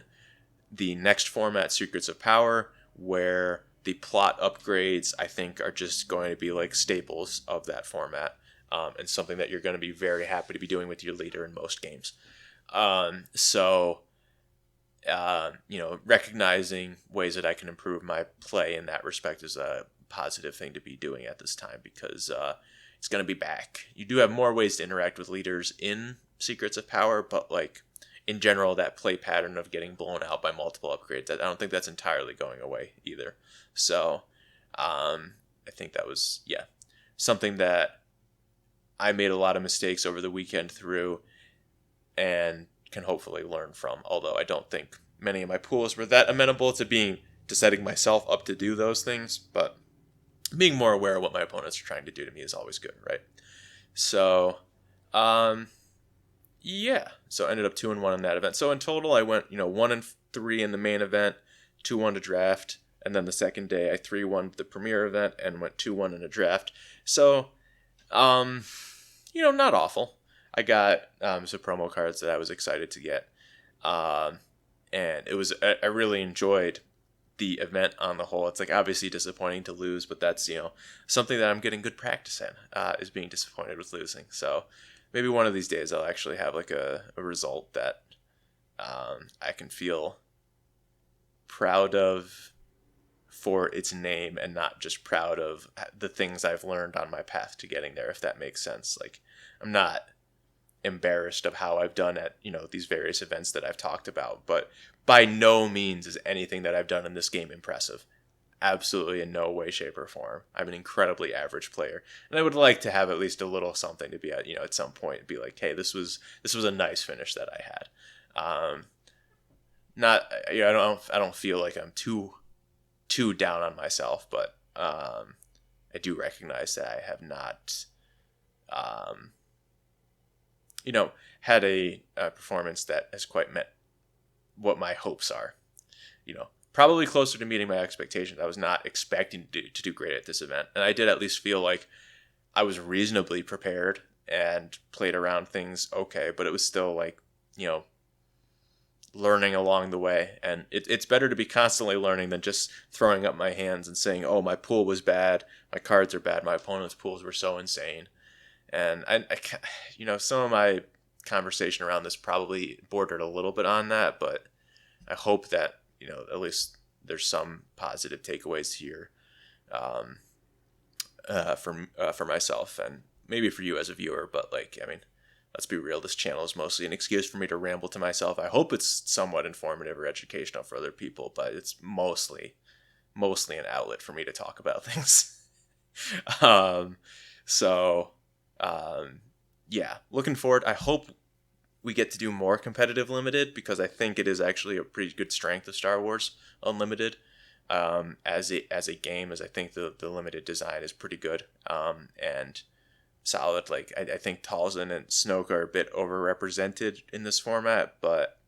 the next format, Secrets of Power, where the plot upgrades, I think, are just going to be like staples of that format, and something that you're going to be very happy to be doing with your leader in most games. Recognizing ways that I can improve my play in that respect is a positive thing to be doing at this time, because it's going to be back. You do have more ways to interact with leaders in Secrets of Power, but like in general, that play pattern of getting blown out by multiple upgrades, I don't think that's entirely going away either. So I think that was, something that I made a lot of mistakes over the weekend through and can hopefully learn from, although I don't think many of my pools were that amenable to setting myself up to do those things. But being more aware of what my opponents are trying to do to me is always good, right? So so I ended up 2-1 in that event. So in total, I went 1-3 in the main event, 2-1 to draft, and then the second day I 3-1 the premier event and went 2-1 in a draft. So not awful. I got some promo cards that I was excited to get, and it was I really enjoyed the event on the whole. It's like obviously disappointing to lose, but that's something that I'm getting good practice in, is being disappointed with losing. So maybe one of these days I'll actually have like a result that I can feel proud of for its name, and not just proud of the things I've learned on my path to getting there, if that makes sense. Like, I'm not embarrassed of how I've done at these various events that I've talked about, but by no means is anything that I've done in this game impressive. Absolutely in no way, shape, or form. I'm an incredibly average player, and I would like to have at least a little something to be at at some point be like, hey, this was a nice finish that I had. I don't feel like I'm too down on myself, but I do recognize that I have not had a performance that has quite met what my hopes are. Probably closer to meeting my expectations. I was not expecting to do great at this event, and I did at least feel like I was reasonably prepared and played around things okay, but it was still like, learning along the way. And it's better to be constantly learning than just throwing up my hands and saying, oh, my pool was bad, my cards are bad, my opponent's pools were so insane. And I some of my conversation around this probably bordered a little bit on that, but I hope that at least there's some positive takeaways here for myself, and maybe for you as a viewer. But let's be real, this channel is mostly an excuse for me to ramble to myself. I hope it's somewhat informative or educational for other people, but it's mostly an outlet for me to talk about things. Looking forward. I hope we get to do more competitive limited, because I think it is actually a pretty good strength of Star Wars Unlimited as a game, as I think the limited design is pretty good and solid. Like I think Talzin and Snoke are a bit overrepresented in this format, but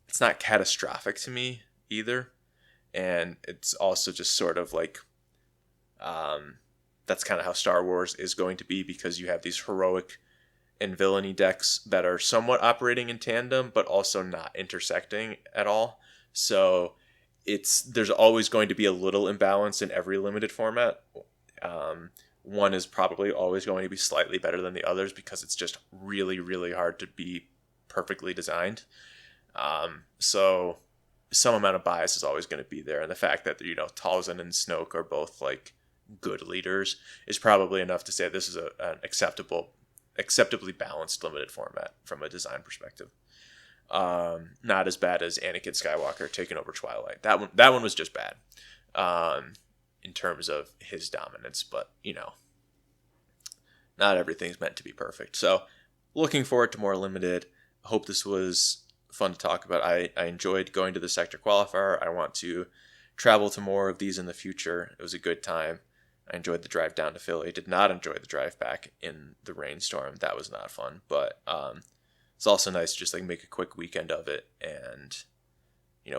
it's not catastrophic to me either. and it's also just sort of like that's kind of how Star Wars is going to be, because you have these heroic and villainy decks that are somewhat operating in tandem, but also not intersecting at all. So there's always going to be a little imbalance in every limited format. One is probably always going to be slightly better than the others because it's just really, really hard to be perfectly designed. So some amount of bias is always going to be there, and the fact that Talzin and Snoke are both like good leaders is probably enough to say this is an acceptably balanced limited format from a design perspective. Not as bad as Anakin Skywalker taking over Twilight. That one was just bad in terms of his dominance, but not everything's meant to be perfect. So looking forward to more limited. Hope this was fun to talk about. I enjoyed going to the sector qualifier. I want to travel to more of these in the future. It was a good time. I enjoyed the drive down to Philly. Did not enjoy the drive back in the rainstorm. That was not fun. But it's also nice to just like make a quick weekend of it, and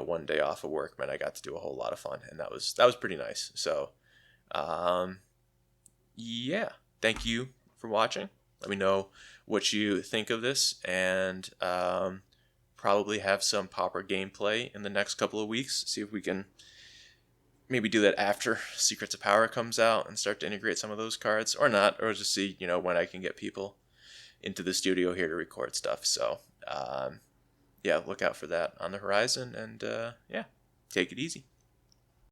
one day off of work, man, I got to do a whole lot of fun, and that was pretty nice. So yeah, thank you for watching. Let me know what you think of this, and probably have some Pauper gameplay in the next couple of weeks. See if we can maybe do that after Secrets of Power comes out and start to integrate some of those cards, or not, or just see when I can get people into the studio here to record stuff. So yeah, look out for that on the horizon, and yeah, take it easy.